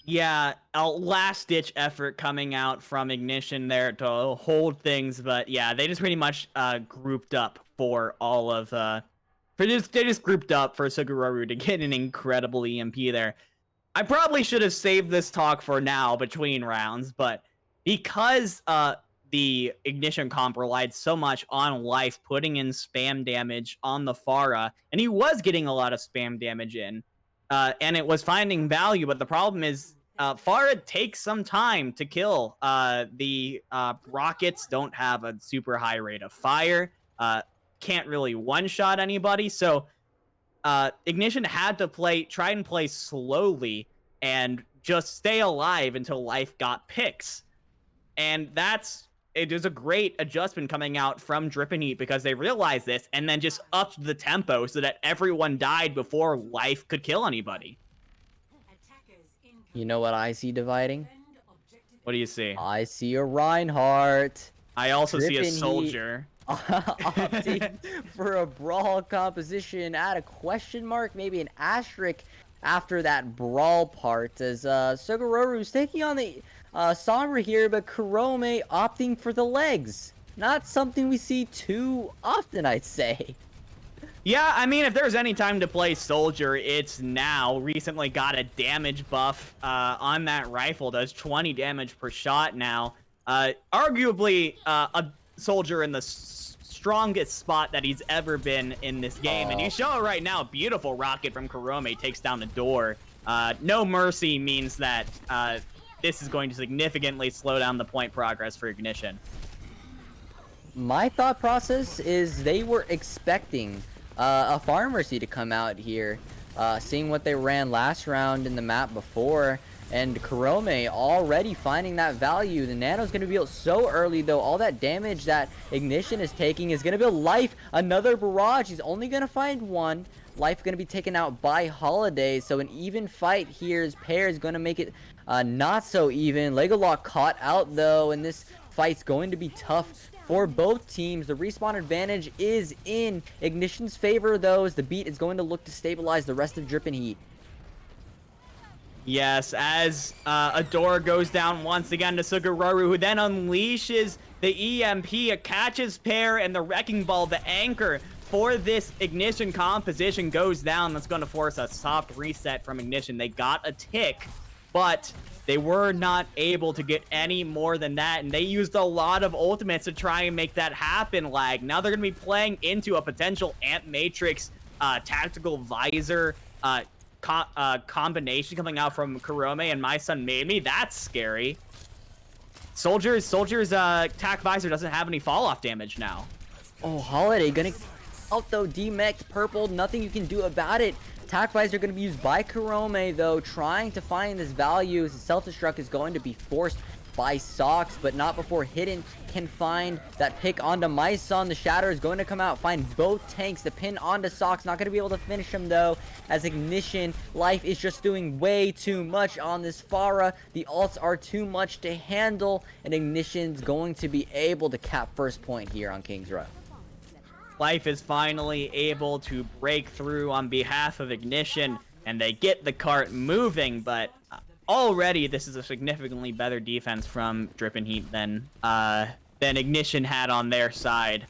Yeah, a last-ditch effort coming out from Ignition there to hold things, but yeah, they just pretty much grouped up for all of they just grouped up for Sugororu to get an incredible EMP there. I probably should have saved this talk for now between rounds, but because the Ignition comp relied so much on Life putting in spam damage on the Pharah, and he was getting a lot of spam damage in, and it was finding value, but the problem is Pharah takes some time to kill. The rockets don't have a super high rate of fire, can't really one-shot anybody, so Ignition had to try and play slowly and just stay alive until Life got picks. And it was a great adjustment coming out from Drippin' Heat because they realized this and then just upped the tempo so that everyone died before Life could kill anybody.
You know what I see dividing?
What do you see?
I see a Reinhardt.
I also see a soldier.
opting for a brawl composition at a question mark, maybe an asterisk after that brawl part, as Sugororu's taking on the Sombra here, but Kurome opting for the legs. Not something we see too often, I'd say.
Yeah, I mean, if there's any time to play Soldier, it's now. Recently got a damage buff on that rifle. Does 20 damage per shot now. Arguably a Soldier in the strongest spot that he's ever been in this game. And you show it right now. Beautiful rocket from Kurome takes down the door. No mercy means that this is going to significantly slow down the point progress for Ignition.
My thought process is they were expecting a Pharmacy to come out here, seeing what they ran last round in the map before, and Kurome already finding that value. The Nano's going to be built so early, though. All that damage that Ignition is taking is going to build Life. Another barrage. He's only going to find one. Life going to be taken out by Holiday, so an even fight here. His pair is going to make it not so even. Legolock caught out, though, and this fight's going to be tough for both teams. The respawn advantage is in Ignition's favor, though, as the beat is going to look to stabilize the rest of Drippin' Heat.
Yes, as a door goes down once again to Sugororu, who then unleashes the EMP, catches pair, and the Wrecking Ball, the anchor for this Ignition composition, goes down. That's going to force a soft reset from Ignition. They got a tick, but they were not able to get any more than that, and they used a lot of ultimates to try and make that happen, Lag. Now they're going to be playing into a potential Ant Matrix tactical visor combination coming out from Kurome and My Son Made Me. That's scary. Soldier's tac visor doesn't have any fall-off damage now.
Oh, Holiday gonna out though. D-Mech purple, nothing you can do about it. Tac visor going to be used by Kurome, though, trying to find this value. Self-destruct is going to be forced by Sox, but not before Hidden can find that pick onto My Son. The Shatter is going to come out, find both tanks, the pin onto Sox. Not going to be able to finish him, though, as Ignition. Life is just doing way too much on this Pharah. The ults are too much to handle, and Ignition's going to be able to cap first point here on King's Row.
Life is finally able to break through on behalf of Ignition, and they get the cart moving, but already this is a significantly better defense from Drippin' Heat than Ignition had on their side.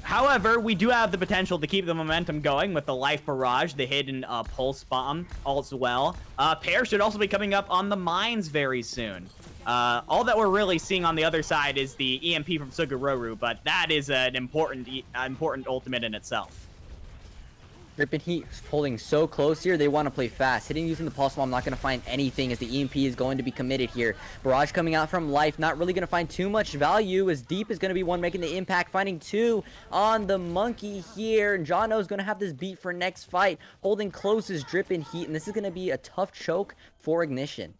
However, we do have the potential to keep the momentum going with the Life Barrage, the hidden Pulse Bomb as well. Pair should also be coming up on the mines very soon. All that we're really seeing on the other side is the EMP from Sugororu, but that is an important ultimate in itself.
Drippin' Heat holding so close here. They want to play fast. Hitting using the Pulse Bomb, not going to find anything as the EMP is going to be committed here. Barrage coming out from Life, not really going to find too much value, as Deep is going to be one making the impact, finding two on the Monkey here. And Jono is going to have this beat for next fight. Holding close is Drippin' Heat, and this is going to be a tough choke for Ignition.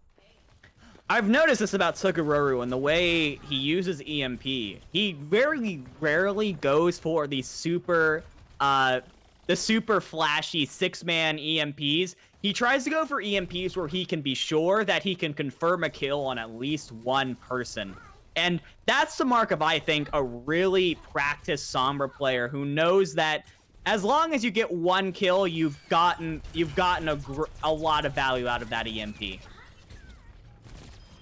I've noticed this about Sugororu and the way he uses EMP. He very rarely goes for the super flashy 6-man EMPs. He tries to go for EMPs where he can be sure that he can confirm a kill on at least one person. And that's the mark of, I think, a really practiced Sombra player who knows that as long as you get one kill, you've gotten a lot of value out of that EMP.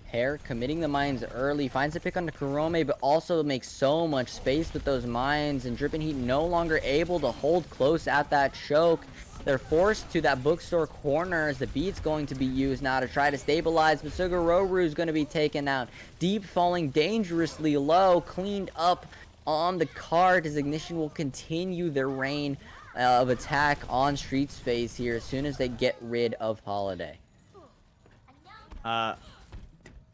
Hair committing the mines early, finds a pick on the Kurome, but also makes so much space with those mines, and Drippin' Heat no longer able to hold close at that choke. They're forced to that bookstore corner as the beat's going to be used now to try to stabilize, but Sugororu is going to be taken out. Deep falling dangerously low, cleaned up on the cart as Ignition will continue their reign of attack on Street's face here as soon as they get rid of Holiday.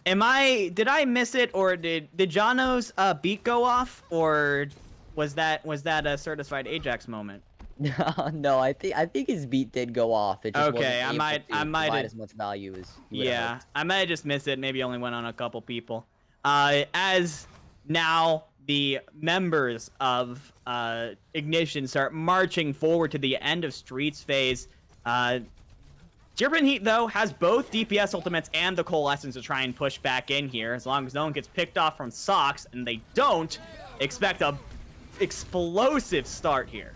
Did I miss it, or did Jono's beat go off, or was that a certified Ajax moment?
No, I think his beat did go off. It just
okay,
wasn't able to
I might
provide
have,
as much value as
yeah, I might have just missed it. Maybe only went on a couple people. As now the members of Ignition start marching forward to the end of Streets phase. Drippin' Heat, though, has both DPS ultimates and the Coalescence to try and push back in here. As long as no one gets picked off from Sox, and they don't, expect a explosive start here.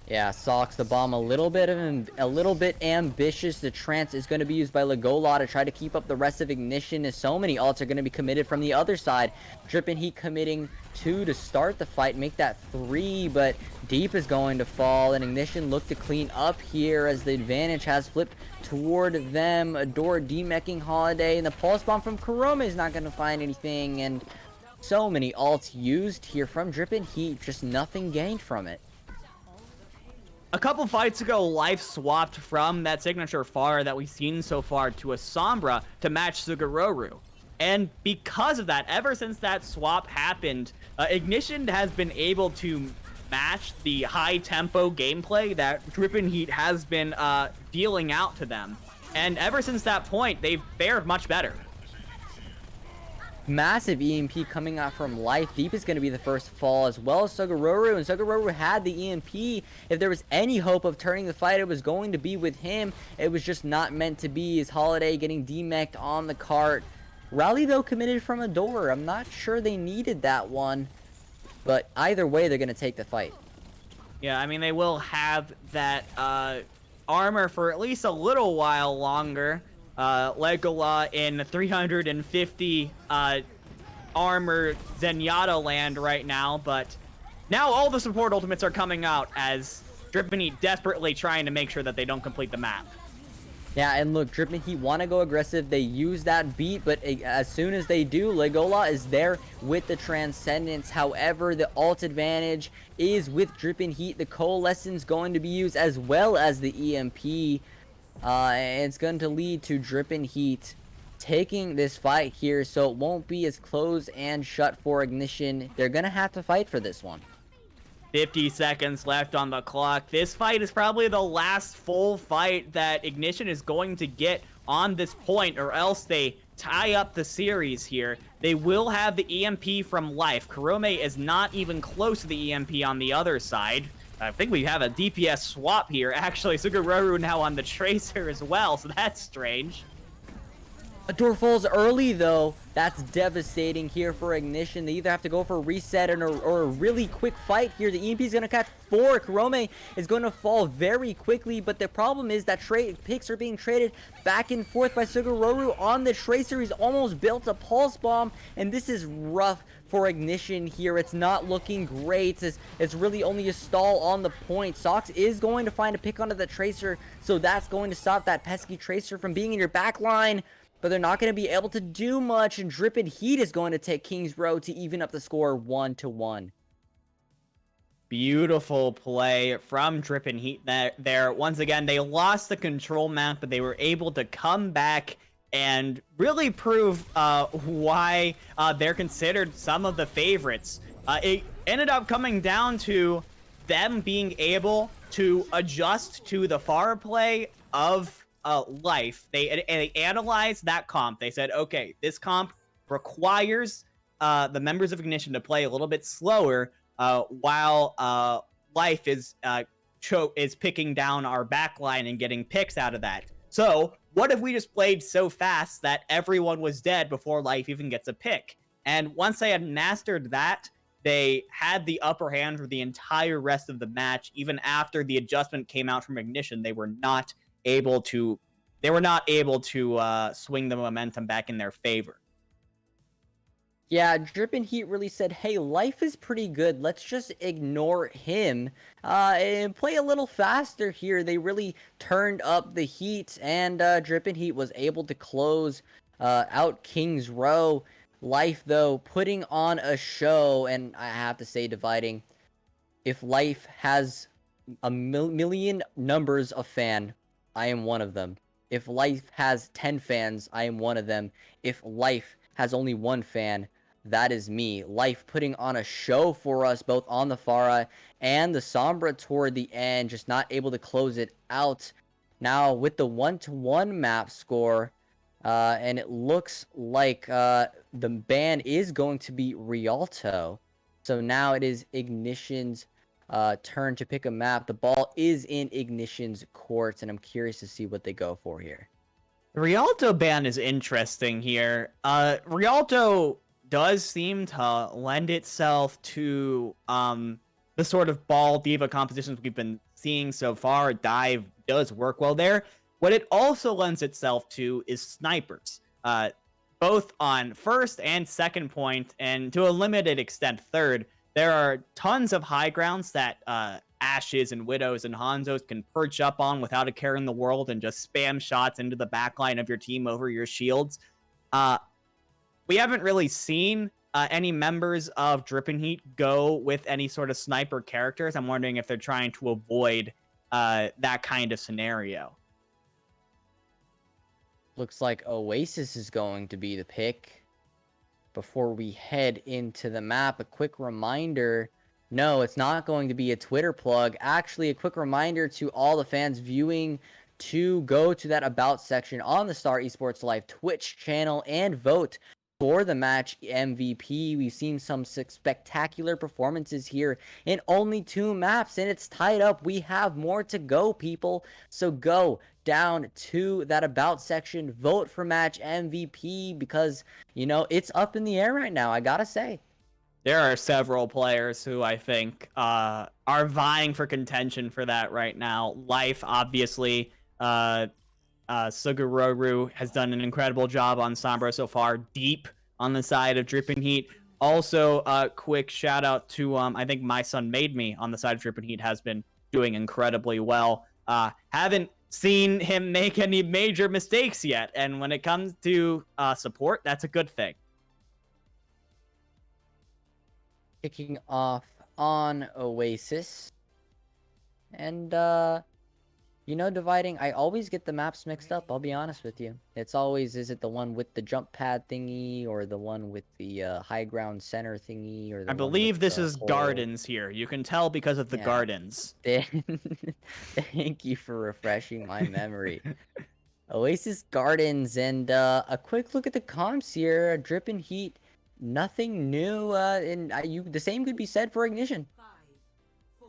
Yeah, Sox the bomb a little bit ambitious. The trance is going to be used by Legola to try to keep up the rest of Ignition, as so many ults are going to be committed from the other side. Drippin' Heat committing 2 to start the fight, make that 3, but Deep is going to fall, and Ignition look to clean up here as the advantage has flipped toward them. Adore demecking Holiday, and the Pulse Bomb from Kurome is not going to find anything, and so many ults used here from Drippin' Heat, just nothing gained from it.
A couple fights ago, Life swapped from that signature Pharah that we've seen so far to a Sombra to match Sugororu. And because of that, ever since that swap happened, Ignition has been able to match the high-tempo gameplay that Drippin' Heat has been dealing out to them. And ever since that point, they've fared much better.
Massive EMP coming out from Life. Deep is going to be the first fall, as well as Sugororu, and Sugororu had the EMP. If there was any hope of turning the fight, it was going to be with him. It was just not meant to be, as Holiday getting demeched on the cart. Rally, though, committed from a door. I'm not sure they needed that one, but either way, they're going to take the fight.
Yeah, I mean, they will have that armor for at least a little while longer. Legola in 350 armor Zenyatta land right now, but now all the support ultimates are coming out as Drippin' Heat desperately trying to make sure that they don't complete the map.
Yeah, and look, Drippin' Heat want to go aggressive. They use that beat, but as soon as they do, Legola is there with the Transcendence. However, the ult advantage is with Drippin' Heat. The Coalescence going to be used as well as the EMP. And it's going to lead to Drippin' Heat taking this fight here, so it won't be as close and shut for Ignition. They're going to have to fight for this one.
50 seconds left on the clock. This fight is probably the last full fight that Ignition is going to get on this point, or else they tie up the series here. They will have the EMP from Life. Kurome is not even close to the EMP on the other side. I think we have a DPS swap here. Actually, Sugororu now on the Tracer as well, so that's strange.
Adore falls early, though. That's devastating here for Ignition. They either have to go for a reset or a really quick fight here. The EMP is going to catch 4. Kurome is going to fall very quickly, but the problem is that picks are being traded back and forth by Sugororu on the Tracer. He's almost built a Pulse Bomb, and this is rough for Ignition here. It's not looking great. It's really only a stall on the point. Sox is going to find a pick onto the Tracer, so that's going to stop that pesky Tracer from being in your back line. But they're not going to be able to do much, and Drippin' Heat is going to take King's Row to even up the score 1-1.
Beautiful play from Drippin' Heat there. Once again, they lost the control map, but they were able to come back and really prove why they're considered some of the favorites. It ended up coming down to them being able to adjust to the Pharah play of Life. They analyzed that comp. They said, okay, this comp requires the members of Ignition to play a little bit slower while Life is picking down our backline and getting picks out of that. So what if we just played so fast that everyone was dead before Life even gets a pick? And once they had mastered that, they had the upper hand for the entire rest of the match. Even after the adjustment came out from Ignition, they were not able to swing the momentum back in their favor.
Yeah, Drippin' Heat really said, hey, Life is pretty good. Let's just ignore him and play a little faster here. They really turned up the heat, and Drippin' Heat was able to close out King's Row. Life, though, putting on a show, and I have to say, dividing. If Life has a million numbers of fan, I am one of them. If Life has 10 fans, I am one of them. If Life has only one fan, that is me. Life putting on a show for us, both on the Pharah and the Sombra toward the end, just not able to close it out. Now, with the 1-1 map score, and it looks like the ban is going to be Rialto. So now it is Ignition's turn to pick a map. The ball is in Ignition's courts, and I'm curious to see what they go for here.
The Rialto ban is interesting here. Rialto does seem to lend itself to the sort of ball diva compositions we've been seeing so far. Dive does work well there. What it also lends itself to is snipers, both on first and second point, and to a limited extent third. There are tons of high grounds that Ashes and Widows and Hanzos can perch up on without a care in the world and just spam shots into the backline of your team over your shields. We haven't really seen any members of Drippin' Heat go with any sort of sniper characters. I'm wondering if they're trying to avoid that kind of scenario.
Looks like Oasis is going to be the pick. Before we head into the map, a quick reminder. No, it's not going to be a Twitter plug. Actually, a quick reminder to all the fans viewing to go to that About section on the Star Esports Live Twitch channel and vote for the match MVP. We've seen some spectacular performances here in only 2 maps, and it's tied up. We have more to go, people. So go down to that About section, vote for match MVP, because, you know, it's up in the air right now, I gotta say.
There are several players who I think are vying for contention for that right now. Life, obviously. Sugororu has done an incredible job on Sombra so far. Deep on the side of Drippin' Heat. Also, a quick shout out to, I think My Son Made Me on the side of Drippin' Heat has been doing incredibly well. Haven't seen him make any major mistakes yet. And when it comes to support, that's a good thing.
Kicking off on Oasis. And, you know, dividing, I always get the maps mixed up, I'll be honest with you. It's always, is it the one with the jump pad thingy, or the one with the high ground center thingy, or the
I
one
believe
with
this
the
is
whole...
gardens here. You can tell because of the
Yeah.
gardens.
Thank you for refreshing my memory. Oasis Gardens, and a quick look at the comps here. Drippin' Heat, nothing new, and the same could be said for Ignition.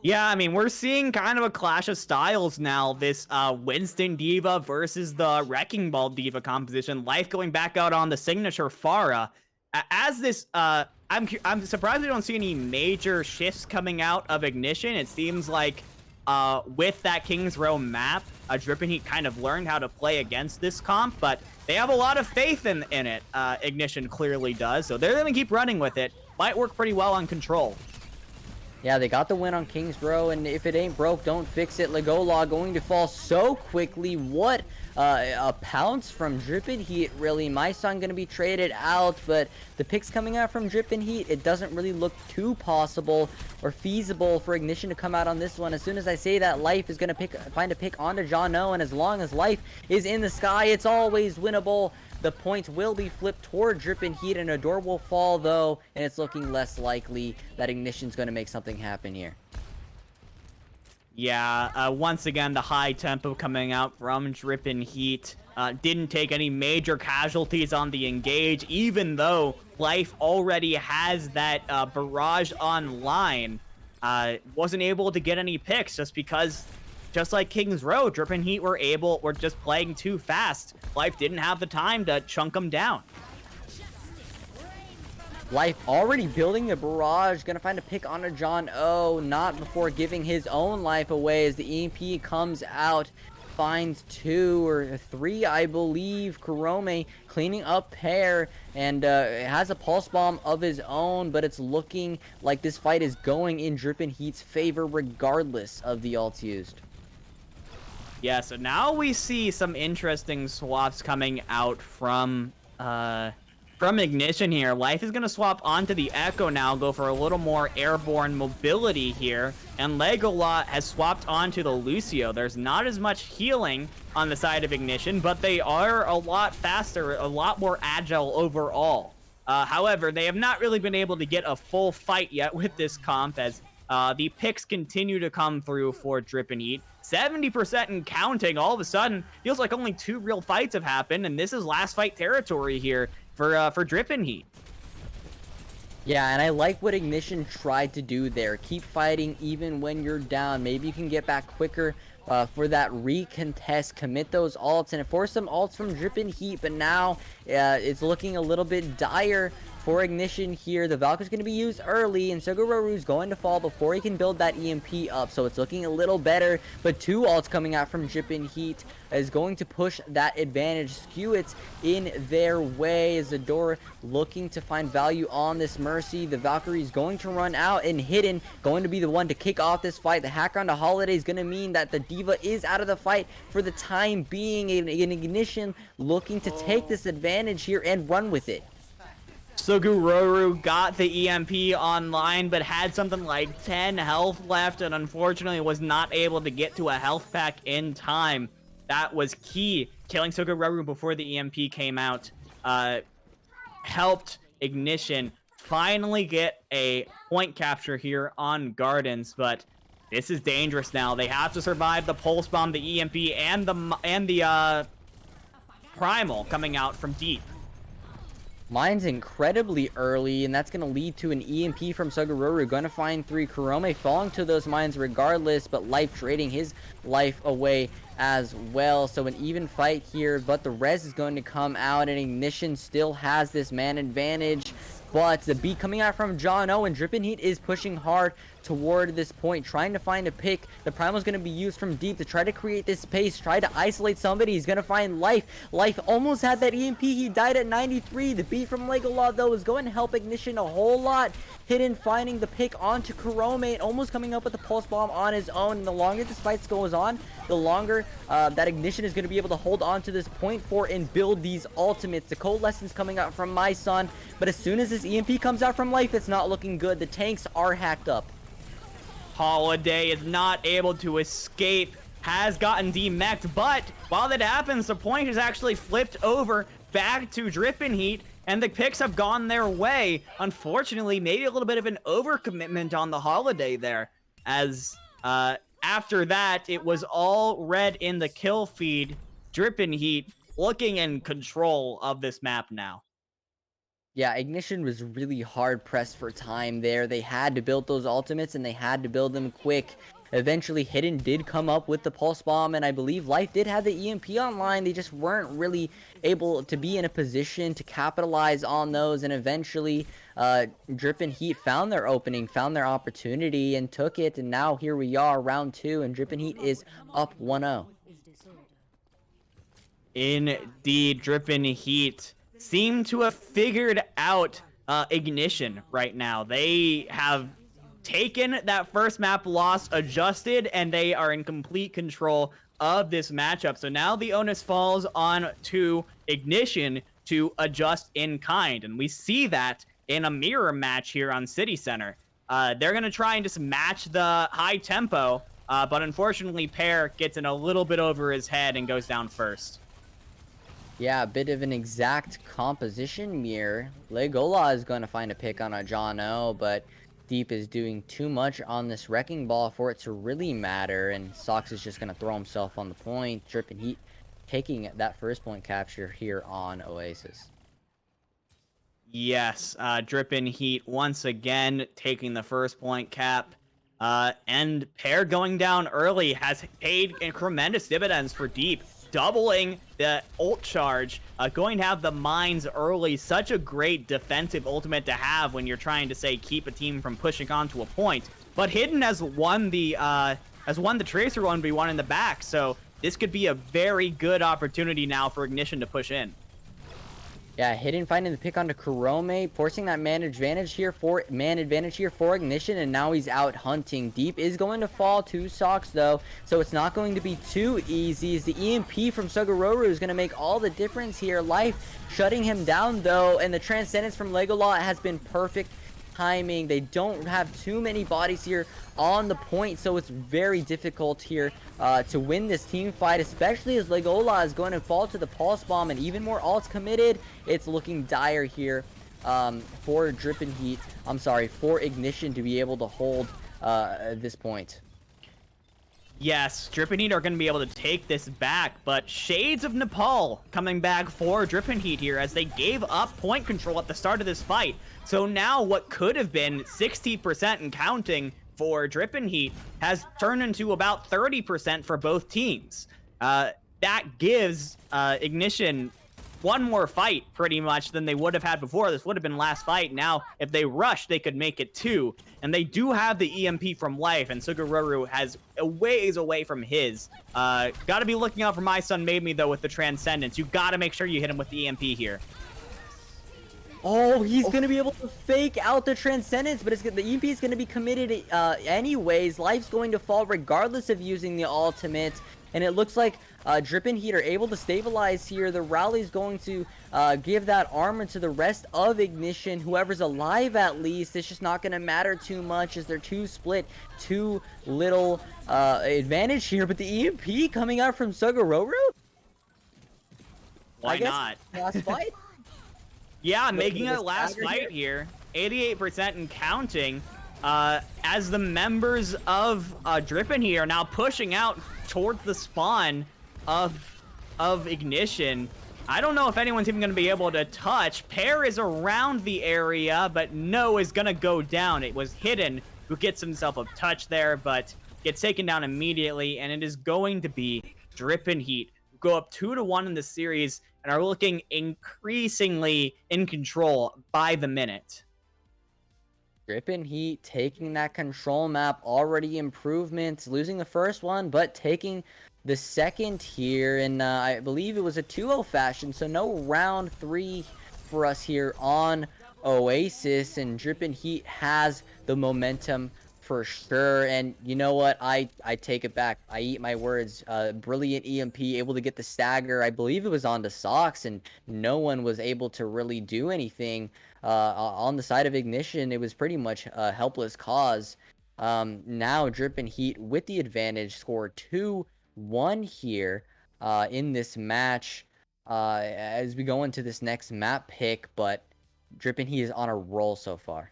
Yeah, I mean, we're seeing kind of a clash of styles now. This Winston Diva versus the Wrecking Ball Diva composition. Life going back out on the signature Pharah. As this, I'm surprised we don't see any major shifts coming out of Ignition. It seems like with that King's Row map, Drippin' Heat kind of learned how to play against this comp, but they have a lot of faith in it. Ignition clearly does, so they're going to keep running with it. Might work pretty well on Control.
Yeah, they got the win on King's Row, and if it ain't broke, don't fix it. Legola going to fall so quickly. What a pounce from Drippin' Heat, really. My Son going to be traded out, but the picks coming out from Drippin' Heat, it doesn't really look too possible or feasible for Ignition to come out on this one. As soon as I say that, Life is going to find a pick onto John O, and as long as Life is in the sky, it's always winnable. The points will be flipped toward Drippin' Heat, and a door will fall, though, and it's looking less likely that Ignition's going to make something happen here.
Yeah, once again, the high tempo coming out from Drippin' Heat. Didn't take any major casualties on the engage, even though Life already has that barrage online. Wasn't able to get any picks just because... Just like King's Row, Drippin' Heat were just playing too fast. Life didn't have the time to chunk them down.
Life already building the barrage, gonna find a pick on a John O, not before giving his own life away as the EMP comes out, finds 2 or 3, I believe. Kurome cleaning up Pear, and has a pulse bomb of his own, but it's looking like this fight is going in Drippin' Heat's favor regardless of the ults used.
Yeah, so now we see some interesting swaps coming out from Ignition here. Life is going to swap onto the Echo now, go for a little more airborne mobility here. And Legola has swapped onto the Lucio. There's not as much healing on the side of Ignition, but they are a lot faster, a lot more agile overall. However, they have not really been able to get a full fight yet with this comp, as the picks continue to come through for Drippin' Heat. 70% and counting. All of a sudden, feels like only 2 real fights have happened, and this is last fight territory here for Drippin' Heat.
Yeah, and I like what Ignition tried to do there. Keep fighting even when you're down. Maybe you can get back quicker for that recontest. Commit those ults and force some ults from Drippin' Heat, but now it's looking a little bit dire for Ignition here. The Valkyrie's going to be used early, and Sugororu's going to fall before he can build that EMP up, so it's looking a little better. But 2 ults coming out from Drippin' Heat is going to push that advantage, skew it in their way. Zadora looking to find value on this Mercy. The Valkyrie's going to run out, and Hidden going to be the one to kick off this fight. The hack onto Holiday is going to mean that the D.Va is out of the fight for the time being. An Ignition looking to take this advantage here and run with it.
Sugororu got the EMP online, but had something like 10 health left, and unfortunately was not able to get to a health pack in time. That was key. Killing Sugororu before the EMP came out helped Ignition finally get a point capture here on Gardens, but this is dangerous now. They have to survive the Pulse Bomb, the EMP, and the Primal coming out from deep.
Mine's incredibly early, and that's going to lead to an EMP from Sugororu. Going to find 3. Kurome falling to those mines regardless, but Life trading his life away as well. So an even fight here, but the res is going to come out, and Ignition still has this man advantage. But the beat coming out from John O, and Drippin' Heat is pushing hard toward this point, trying to find a pick. The Primal is going to be used from deep to try to create this space, try to isolate somebody. He's going to find Life. Life almost had that EMP. He died at 93. The beat from Legolas, though, is going to help Ignition a whole lot. Hidden finding the pick onto Kurome, almost coming up with the Pulse Bomb on his own. And the longer this fight goes on, the longer that Ignition is going to be able to hold on to this point 4 and build these ultimates. The Coalescence coming out from my son, but as soon as this EMP comes out from Life, it's not looking good. The tanks are hacked up.
Holiday is not able to escape, has gotten demeched, but while that happens, the point is actually flipped over back to Drippin' Heat, and the picks have gone their way. Unfortunately, maybe a little bit of an overcommitment on the Holiday there, as after that, it was all red in the kill feed. Drippin' Heat looking in control of this map now.
Yeah, Ignition was really hard pressed for time there. They had to build those ultimates, and they had to build them quick. Eventually, Hidden did come up with the Pulse Bomb, and I believe Life did have the EMP online. They just weren't really able to be in a position to capitalize on those, and eventually, Drippin' Heat found their opening, found their opportunity, and took it, and now here we are, round 2, and Drippin' Heat is up 1-0.
Indeed, Drippin' Heat seem to have figured out Ignition right now. They have taken that first map loss, adjusted, and they are in complete control of this matchup. So now the onus falls on to Ignition to adjust in kind, and we see that in a mirror match here on City Center. They're going to try and just match the high tempo, but unfortunately Pear gets in a little bit over his head and goes down first.
Yeah, a bit of an exact composition mirror. Legola is going to find a pick on a John O, but Deep is doing too much on this Wrecking Ball for it to really matter, and Sox is just going to throw himself on the point. Drippin' Heat taking that first point capture here on Oasis.
Yes, Drippin' Heat once again taking the first point cap. And Pear going down early has paid tremendous dividends for Deep. Doubling the ult charge, going to have the mines early. Such a great defensive ultimate to have when you're trying to, say, keep a team from pushing onto a point. But Hidden has won the Tracer 1v1 in the back, so this could be a very good opportunity now for Ignition to push in.
Yeah, Hidden finding the pick onto Kurome, forcing that man advantage here for Ignition, and now he's out hunting. Deep is going to fall to Sox though, so it's not going to be too easy. As the EMP from Sugororu is going to make all the difference here. Life shutting him down though, and the Transcendence from Legolas has been perfect timing. They don't have too many bodies here on the point, so it's very difficult here to win this team fight, especially as Legola is going to fall to the Pulse Bomb, and even more ults committed. It's looking dire here for Drippin' Heat. I'm sorry, for Ignition to be able to hold this point.
Yes, Drippin' Heat are going to be able to take this back, but Shades of Nepal coming back for Drippin' Heat here as they gave up point control at the start of this fight. So now what could have been 60% and counting for Drippin' Heat has turned into about 30% for both teams. That gives Ignition one more fight pretty much than they would have had before. This would have been last fight. Now, if they rush, they could make it 2. And they do have the EMP from Life, and Sugororu has a ways away from his. Got to be looking out for My Son Made Me, though, with the Transcendence. You got to make sure you hit him with the EMP here.
Oh, he's going to be able to fake out the Transcendence, but the EMP is going to be committed anyways. Life's going to fall regardless of using the ultimate. And it looks like Drip and Heat are able to stabilize here. The rally's going to give that armor to the rest of Ignition. Whoever's alive at least. It's just not going to matter too much as they're too split. Too little advantage here. But the EMP coming out from Sugororu?
Why not?
Last fight?
Yeah, making a last fight here. 88% and counting. As the members of Drip and Heat are now pushing out towards the spawn of Ignition. I don't know if anyone's even going to be able to touch. Pear is around the area, but No is going to go down. It was Hidden who gets himself a touch there, but gets taken down immediately, and it is going to be Drip and Heat who go up 2-1 in the series and are looking increasingly in control by the minute.
Drip and Heat taking that control map, already improvements, losing the first one, but taking the second here, and I believe it was a 2-0 fashion, so no round 3 for us here on Oasis, and Drip and Heat has the momentum for sure. And you know what, I take it back, I eat my words. Brilliant EMP, able to get the stagger. I believe it was on the Sox, and no one was able to really do anything. On the side of Ignition, it was pretty much a helpless cause. Now Drip and Heat with the advantage, score 2-1 here in this match as we go into this next map pick, but Drip and Heat is on a roll so far.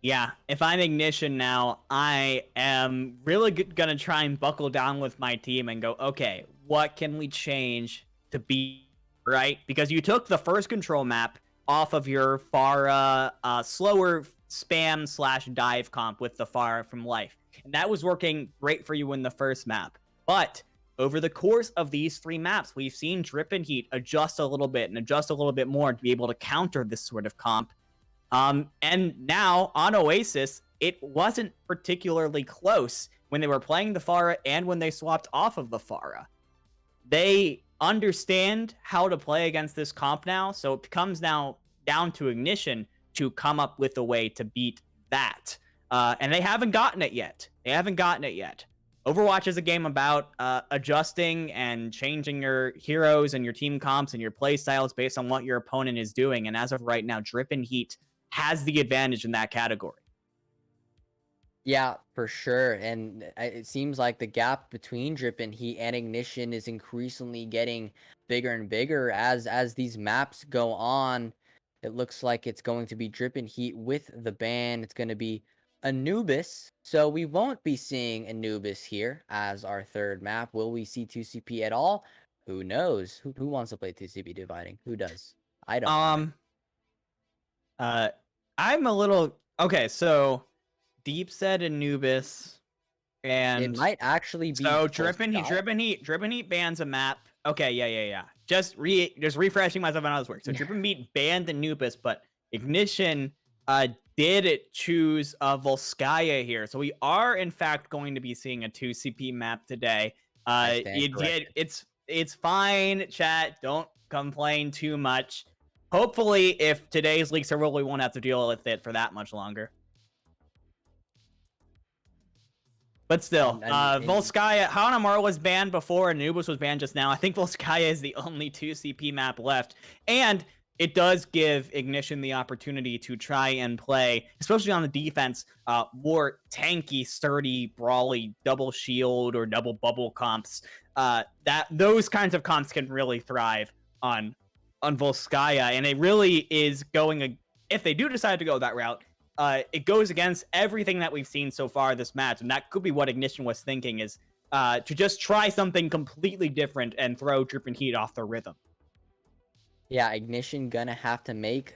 Yeah, if I'm Ignition now, I am really gonna try and buckle down with my team and go, okay, what can we change to beat, right? Because you took the first control map off of your Pharah slower spam / dive comp with the Pharah from Life. And that was working great for you in the first map. But over the course of these 3 maps, we've seen Drip and Heat adjust a little bit and adjust a little bit more to be able to counter this sort of comp. And now on Oasis, it wasn't particularly close when they were playing the Pharah and when they swapped off of the Pharah. They understand how to play against this comp now, so it comes now down to Ignition to come up with a way to beat that. And they haven't gotten it yet. Overwatch is a game about adjusting and changing your heroes and your team comps and your play styles based on what your opponent is doing. And as of right now, Drip and Heat has the advantage in that category.
Yeah, for sure. And it seems like the gap between Drip and Heat and Ignition is increasingly getting bigger and bigger as these maps go on. It looks like it's going to be Drip and Heat with the ban. It's going to be Anubis. So we won't be seeing Anubis here as our third map. Will we see 2CP at all? Who knows? Who wants to play 2CP dividing? Who does? I don't.
I'm a little okay, so Deep said Anubis, and
it might actually be
so Drip and Heat bans a map. Okay, yeah. Just refreshing myself on how this works. So Drip and Heat banned Anubis, but Ignition did choose Volskaya here. So we are in fact going to be seeing a 2CP map today. It's fine, chat. Don't complain too much. Hopefully, if today's leaks are real, we won't have to deal with it for that much longer. But still, Volskaya, Hanamura was banned before, Anubis was banned just now. I think Volskaya is the only 2CP map left. And it does give Ignition the opportunity to try and play, especially on the defense, more tanky, sturdy, brawly, double shield or double bubble comps. Those kinds of comps can really thrive on Volskaya, and it really is going, if they do decide to go that route, it goes against everything that we've seen so far this match, and that could be what Ignition was thinking, is to just try something completely different and throw Drip and Heat off their rhythm.
Yeah, Ignition gonna have to make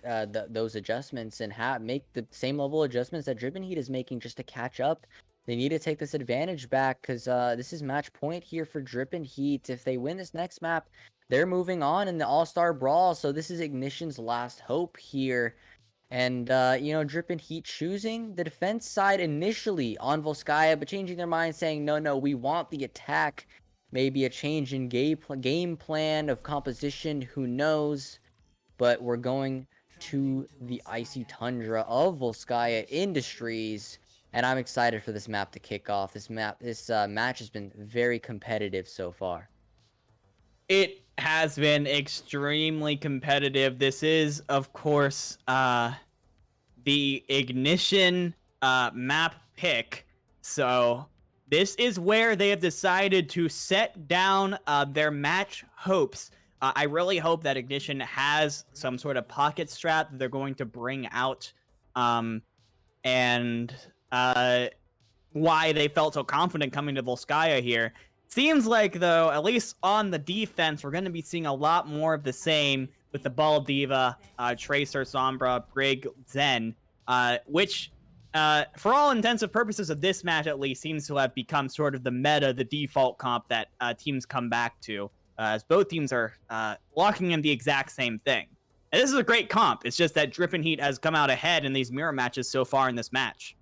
those adjustments and make the same level of adjustments that Drip and Heat is making just to catch up. They need to take this advantage back because this is match point here for Drip and Heat. If they win this next map, they're moving on in the All-Star Brawl. So this is Ignition's last hope here. And, Drippin' Heat choosing the defense side initially on Volskaya, but changing their mind, saying, no, we want the attack. Maybe a change in game plan of composition, who knows? But we're going to the icy tundra of Volskaya Industries, and I'm excited for this map to kick off. This match has been very competitive so far.
It has been extremely competitive. This is, of course, the Ignition map pick. So this is where they have decided to set down their match hopes. I really hope that Ignition has some sort of pocket strat that they're going to bring out, and why they felt so confident coming to Volskaya here. Seems like, though, at least on the defense, we're going to be seeing a lot more of the same with the Ball Diva, Tracer, Sombra, Brig, Zen, which, for all intents and purposes of this match at least, seems to have become sort of the meta, the default comp that teams come back to, as both teams are locking in the exact same thing. And this is a great comp. It's just that Drippin' Heat has come out ahead in these mirror matches so far in this match.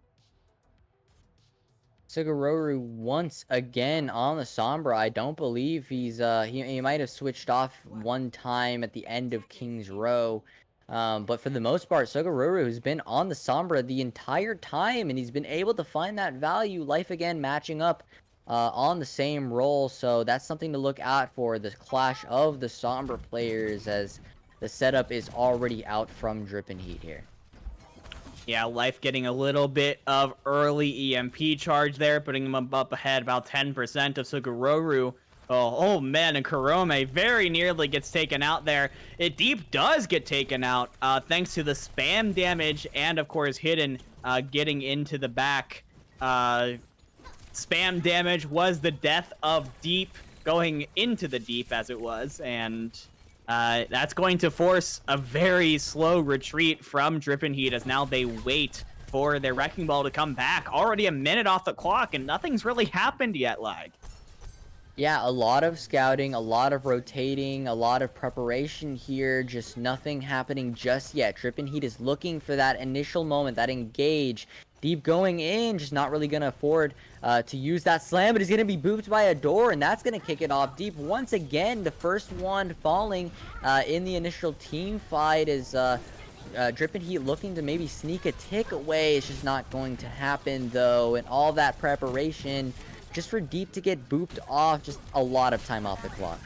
Sugororu once again on the Sombra. I don't believe he's he might have switched off one time at the end of King's Row. But for the most part, Sugororu has been on the Sombra the entire time, and he's been able to find that value. Life again matching up on the same role, so that's something to look out for, the clash of the Sombra players, as the setup is already out from Drippin' Heat here.
Yeah, Life getting a little bit of early EMP charge there, putting him up ahead about 10% of Sugororu. Oh man, and Kurome very nearly gets taken out there. It Deep does get taken out, thanks to the spam damage and, of course, Hidden getting into the back. Spam damage was the death of Deep, going into the Deep as it was, and that's going to force a very slow retreat from Drippin' Heat, as now they wait for their Wrecking Ball to come back. Already a minute off the clock, and nothing's really happened yet, Lag.
Yeah, a lot of scouting, a lot of rotating, a lot of preparation here, just nothing happening just yet. Drippin' Heat is looking for that initial moment, that engage. Deep going in, just not really going to afford to use that slam, but he's going to be booped by a door, and that's going to kick it off. Deep, once again, the first one falling in the initial team fight, is Drippin' Heat looking to maybe sneak a tick away. It's just not going to happen, though, and all that preparation just for Deep to get booped off, just a lot of time off the clock.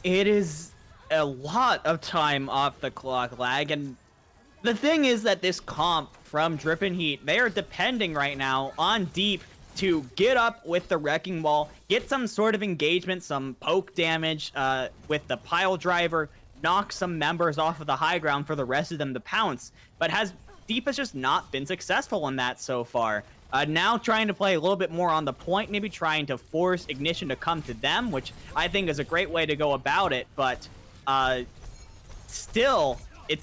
It is a lot of time off the clock, Lag, and the thing is that this comp from Drippin' Heat, they are depending right now on Deep to get up with the Wrecking Ball, get some sort of engagement, some poke damage with the pile driver, knock some members off of the high ground for the rest of them to pounce. But Deep has just not been successful in that so far. Now trying to play a little bit more on the point, maybe trying to force Ignition to come to them, which I think is a great way to go about it, but it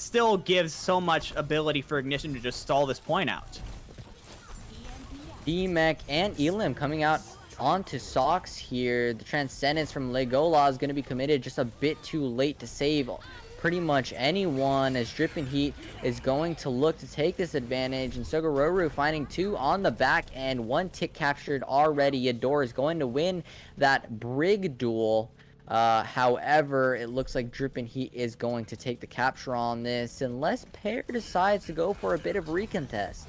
still gives so much ability for Ignition to just stall this point out.
D-Mech and Elim coming out onto Sox here. The Transcendence from Legola is going to be committed just a bit too late to save pretty much anyone, as Drippin' Heat is going to look to take this advantage, and Sugororu finding two on the back end, one tick captured already. Adore is going to win that Brig duel. However, it looks like Drippin' Heat is going to take the capture on this, unless Pear decides to go for a bit of recontest.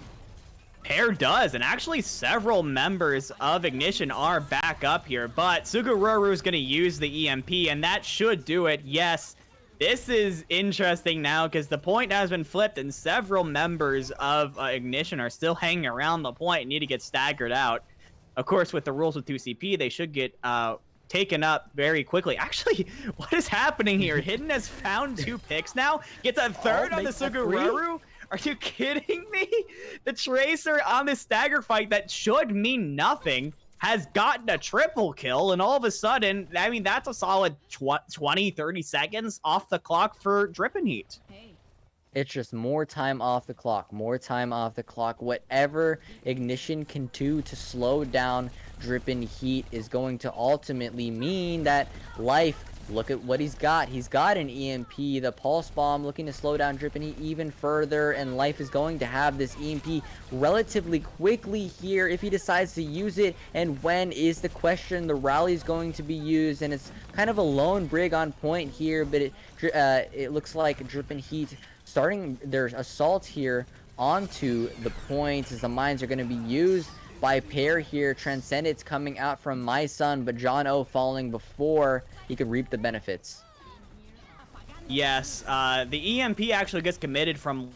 Pear does, and actually several members of Ignition are back up here, but Sugororu is going to use the EMP, and that should do it. Yes, this is interesting now, because the point has been flipped, and several members of Ignition are still hanging around the point and need to get staggered out. Of course, with the rules with 2CP, they should get taken up very quickly. Actually, what is happening here? Hidden has found two picks now, gets a third on the Sugororu. Are you kidding me? The Tracer on this stagger fight that should mean nothing has gotten a triple kill, and all of a sudden, I mean, that's a solid 20, 30 seconds off the clock for Drippin' Heat.
It's just more time off the clock, more time off the clock. Whatever Ignition can do to slow down Drippin' Heat is going to ultimately mean that Life Look at what he's got. He's got an EMP, the Pulse Bomb, looking to slow down Drippin' Heat even further, and Life is going to have this EMP relatively quickly here if he decides to use it, and when is the question. The rally is going to be used, and it's kind of a lone Brig on point here, but it looks like Drippin' Heat starting their assault here onto the points as the mines are going to be used by pair here. Transcendence coming out from My Son, but John O falling before he could reap the benefits.
Yes, the EMP actually gets committed from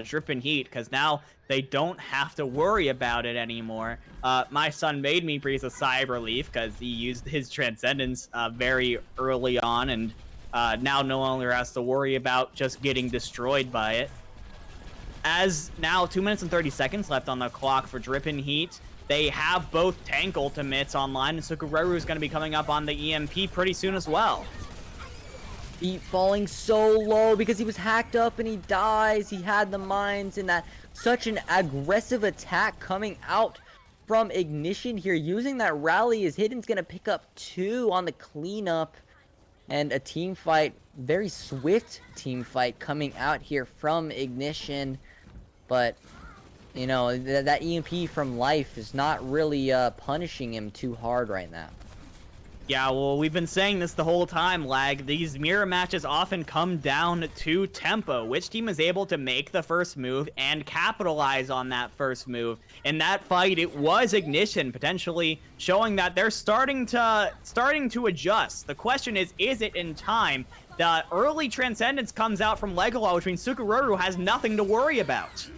Drippin' Heat, because now they don't have to worry about it anymore. My Son made me breathe a sigh of relief because he used his Transcendence very early on, and now no longer has to worry about just getting destroyed by it. As now 2 minutes and 30 seconds left on the clock for Drippin' Heat. They have both tank ultimates online, and Sukureru is going to be coming up on the EMP pretty soon as well.
Heat falling so low because he was hacked up and he dies. He had the mines and that such an aggressive attack coming out from Ignition here. Using that rally as Hidden's going to pick up 2 on the cleanup. And a team fight, very swift team fight coming out here from Ignition. But, you know, that EMP from Life is not really punishing him too hard right now.
Yeah, well, we've been saying this the whole time, Lag. These mirror matches often come down to tempo. Which team is able to make the first move and capitalize on that first move? In that fight, it was Ignition, potentially showing that they're starting to adjust. The question is it in time? The early Transcendence comes out from Legolas, which means Sukureru has nothing to worry about.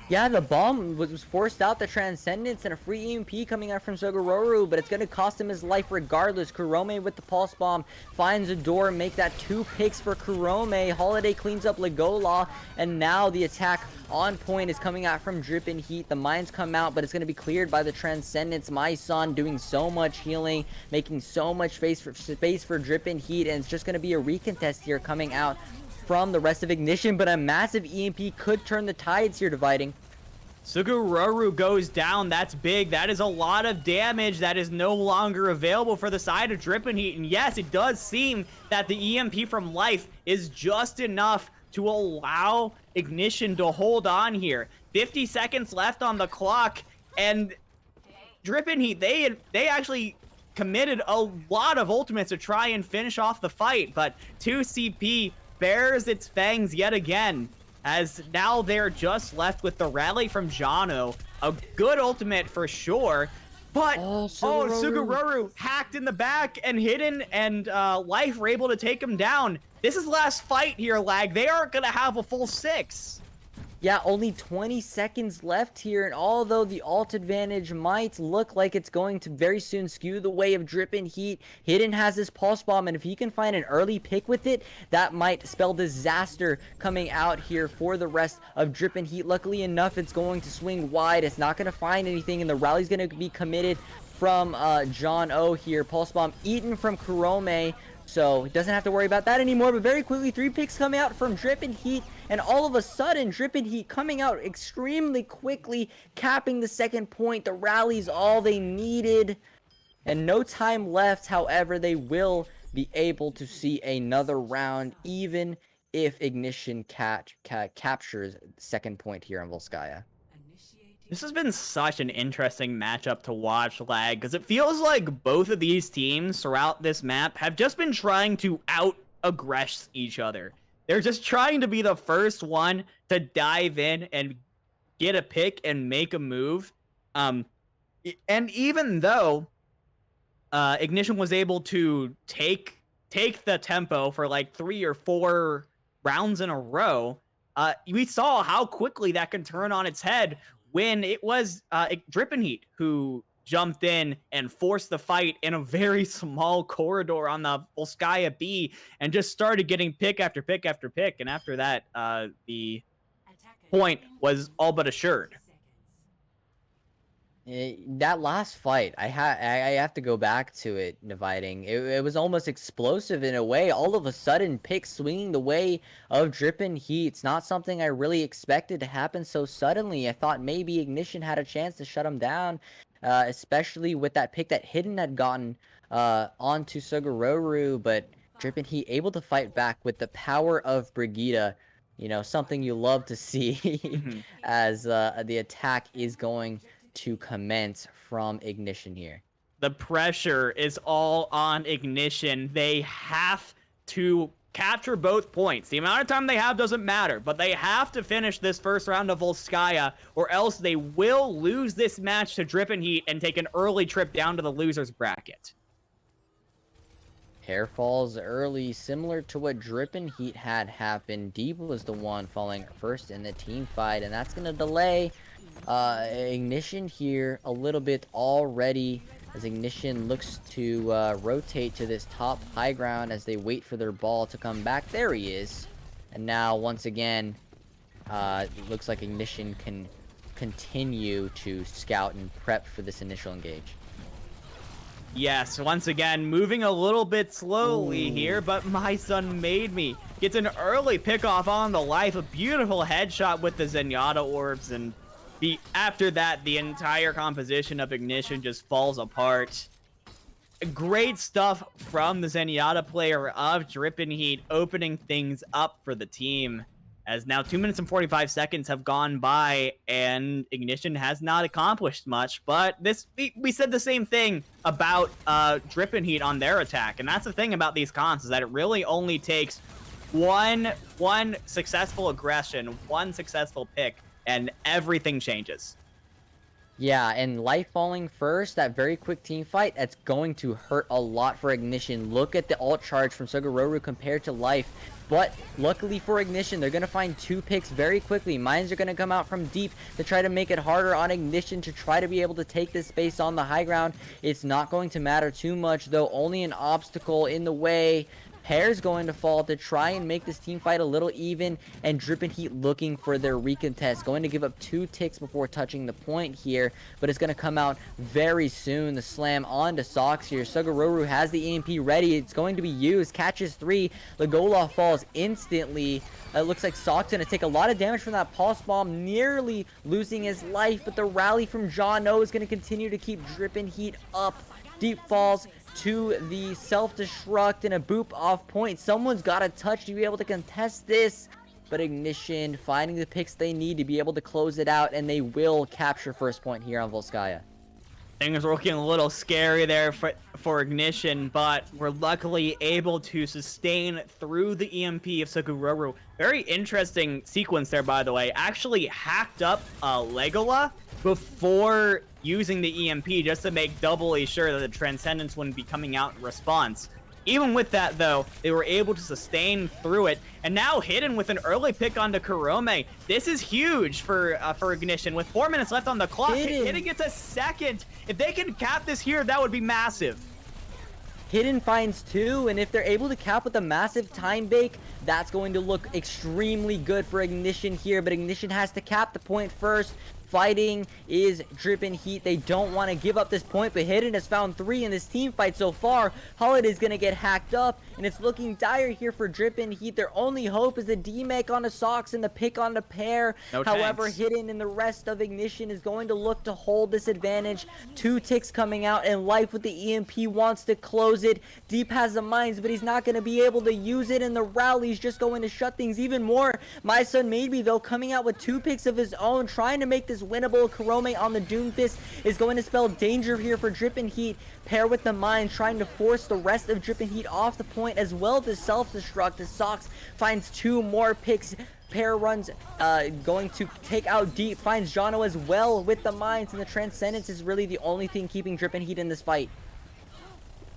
Yeah, the bomb was forced out, the Transcendence, and a free EMP coming out from Sukureru, but it's going to cost him his life regardless. Kurome with the Pulse Bomb finds a door, make that 2 picks for Kurome. Holiday cleans up Legolas, and now the attack on point is coming out from Drippin' Heat. The mines come out, but it's going to be cleared by the Transcendence. My Son doing so much healing, making so much space for Drippin' Heat, and it's just going to be a recontest here coming out from the rest of Ignition, but a massive EMP could turn the tides here, Dividing.
Sukureru goes down. That's big. That is a lot of damage that is no longer available for the side of Drippin' Heat. And yes, it does seem that the EMP from Life is just enough to allow Ignition to hold on here. 50 seconds left on the clock, and Drippin' Heat, they actually committed a lot of ultimates to try and finish off the fight, but 2CP bares its fangs yet again, as now they're just left with the rally from Jono. A good ultimate for sure, but Sukureru hacked in the back, and Hidden and Life were able to take him down. This is last fight here, Lag. They aren't gonna have a full 6.
Yeah, only 20 seconds left here, and although the ult advantage might look like it's going to very soon skew the way of Drippin' Heat, Hidden has this Pulse Bomb, and if he can find an early pick with it, that might spell disaster coming out here for the rest of Drippin' Heat. Luckily enough, it's going to swing wide. It's not going to find anything, and the rally's going to be committed from John O here. Pulse Bomb eaten from Kurome, so he doesn't have to worry about that anymore. But very quickly, 3 picks coming out from Drippin' Heat, and all of a sudden, Drippin' Heat coming out extremely quickly, capping the second point. The rally's all they needed, and no time left. However, they will be able to see another round, even if Ignition captures second point here on Volskaya.
This has been such an interesting matchup to watch, Lag, because it feels like both of these teams throughout this map have just been trying to out-aggress each other. They're just trying to be the first one to dive in and get a pick and make a move. And even though Ignition was able to take the tempo for like 3 or 4 rounds in a row, we saw how quickly that can turn on its head when it was Drippin' Heat who jumped in and forced the fight in a very small corridor on the Volskaya B and just started getting pick after pick after pick. And after that, the point was all but assured.
That last fight, I have to go back to it, Dividing. It was almost explosive in a way. All of a sudden, pick swinging the way of Drippin' Heat. It's not something I really expected to happen so suddenly. I thought maybe Ignition had a chance to shut him down. especially with that pick that Hidden had gotten onto Sugororu, but Drippin' Heat able to fight back with the power of Brigida. You know, something you love to see as the attack is going to commence from Ignition here.
The pressure is all on Ignition. They have to capture both points. The amount of time they have doesn't matter, but they have to finish this first round of Volskaya, or else they will lose this match to Drippin' Heat and take an early trip down to the loser's bracket.
Hair falls early, similar to what Drippin' Heat had happen. Deep was the one falling first in the team fight, and that's going to delay Ignition here a little bit already, as Ignition looks to rotate to this top high ground as they wait for their ball to come back. There he is. And now, once again, it looks like Ignition can continue to scout and prep for this initial engage.
Yes, once again, moving a little bit slowly here, but My Son Made Me gets an early pickoff on the life. A beautiful headshot with the Zenyatta orbs, and after that, the entire composition of Ignition just falls apart. Great stuff from the Zenyatta player of Drippin' Heat, opening things up for the team. As now 2 minutes and 45 seconds have gone by, and Ignition has not accomplished much. But we said the same thing about Drippin' Heat on their attack, and that's the thing about these cons, is that it really only takes one successful aggression, one successful pick, and everything changes.
Yeah, and Life falling first, that very quick team fight, that's going to hurt a lot for Ignition. Look at the ult charge from Sugororu compared to Life. But luckily for Ignition, they're going to find 2 picks very quickly. Mines are going to come out from deep to try to make it harder on Ignition to try to be able to take this space on the high ground. It's not going to matter too much, though. Only an obstacle in the way. Pear's going to fall to try and make this team fight a little even, and Drippin' Heat looking for their recontest. Going to give up 2 ticks before touching the point here, but it's going to come out very soon. The slam onto Sox here. Sugororu has the EMP ready. It's going to be used. Catches 3. Legola falls instantly. It looks like Sock's going to take a lot of damage from that pulse bomb, nearly losing his life, but the rally from John O is going to continue to keep Drippin' Heat up. Deep falls to the self-destruct and a boop off point. Someone's got to touch to be able to contest this, but Ignition finding the picks they need to be able to close it out, and they will capture first point here on Volskaya.
Things are looking a little scary there for Ignition, but we're luckily able to sustain through the EMP of Sugororu. Very interesting sequence there, by the way. Actually hacked up Legola before using the EMP just to make doubly sure that the Transcendence wouldn't be coming out in response. Even with that, though, they were able to sustain through it, and now Hidden with an early pick onto Kurome. This is huge for Ignition. With 4 minutes left on the clock, Hidden gets a second. If they can cap this here, that would be massive.
Hidden finds 2, and if they're able to cap with a massive time bake, that's going to look extremely good for Ignition here, but Ignition has to cap the point first. Fighting is Drippin' Heat. They don't want to give up this point, but Hidden has found 3 in this team fight so far. Holiday's going to get hacked up, and it's looking dire here for Drippin' Heat. Their only hope is the D-Make on the Sox and the pick on the pair. However, Hidden and the rest of Ignition is going to look to hold this advantage. 2 ticks coming out, and Life with the EMP wants to close it. Deep has the mines, but he's not going to be able to use it, and the rally's just going to shut things even more. My Son Made Me, though, coming out with 2 picks of his own, trying to make this winnable. Kurome on the Doomfist is going to spell danger here for Drippin' Heat. Pair with the mine, trying to force the rest of Drippin' Heat off the point, as well as self-destruct as Sox finds 2 more picks. Pair runs going to take out Deep, finds Jono as well with the mines, and the Transcendence is really the only thing keeping Drippin' Heat in this fight.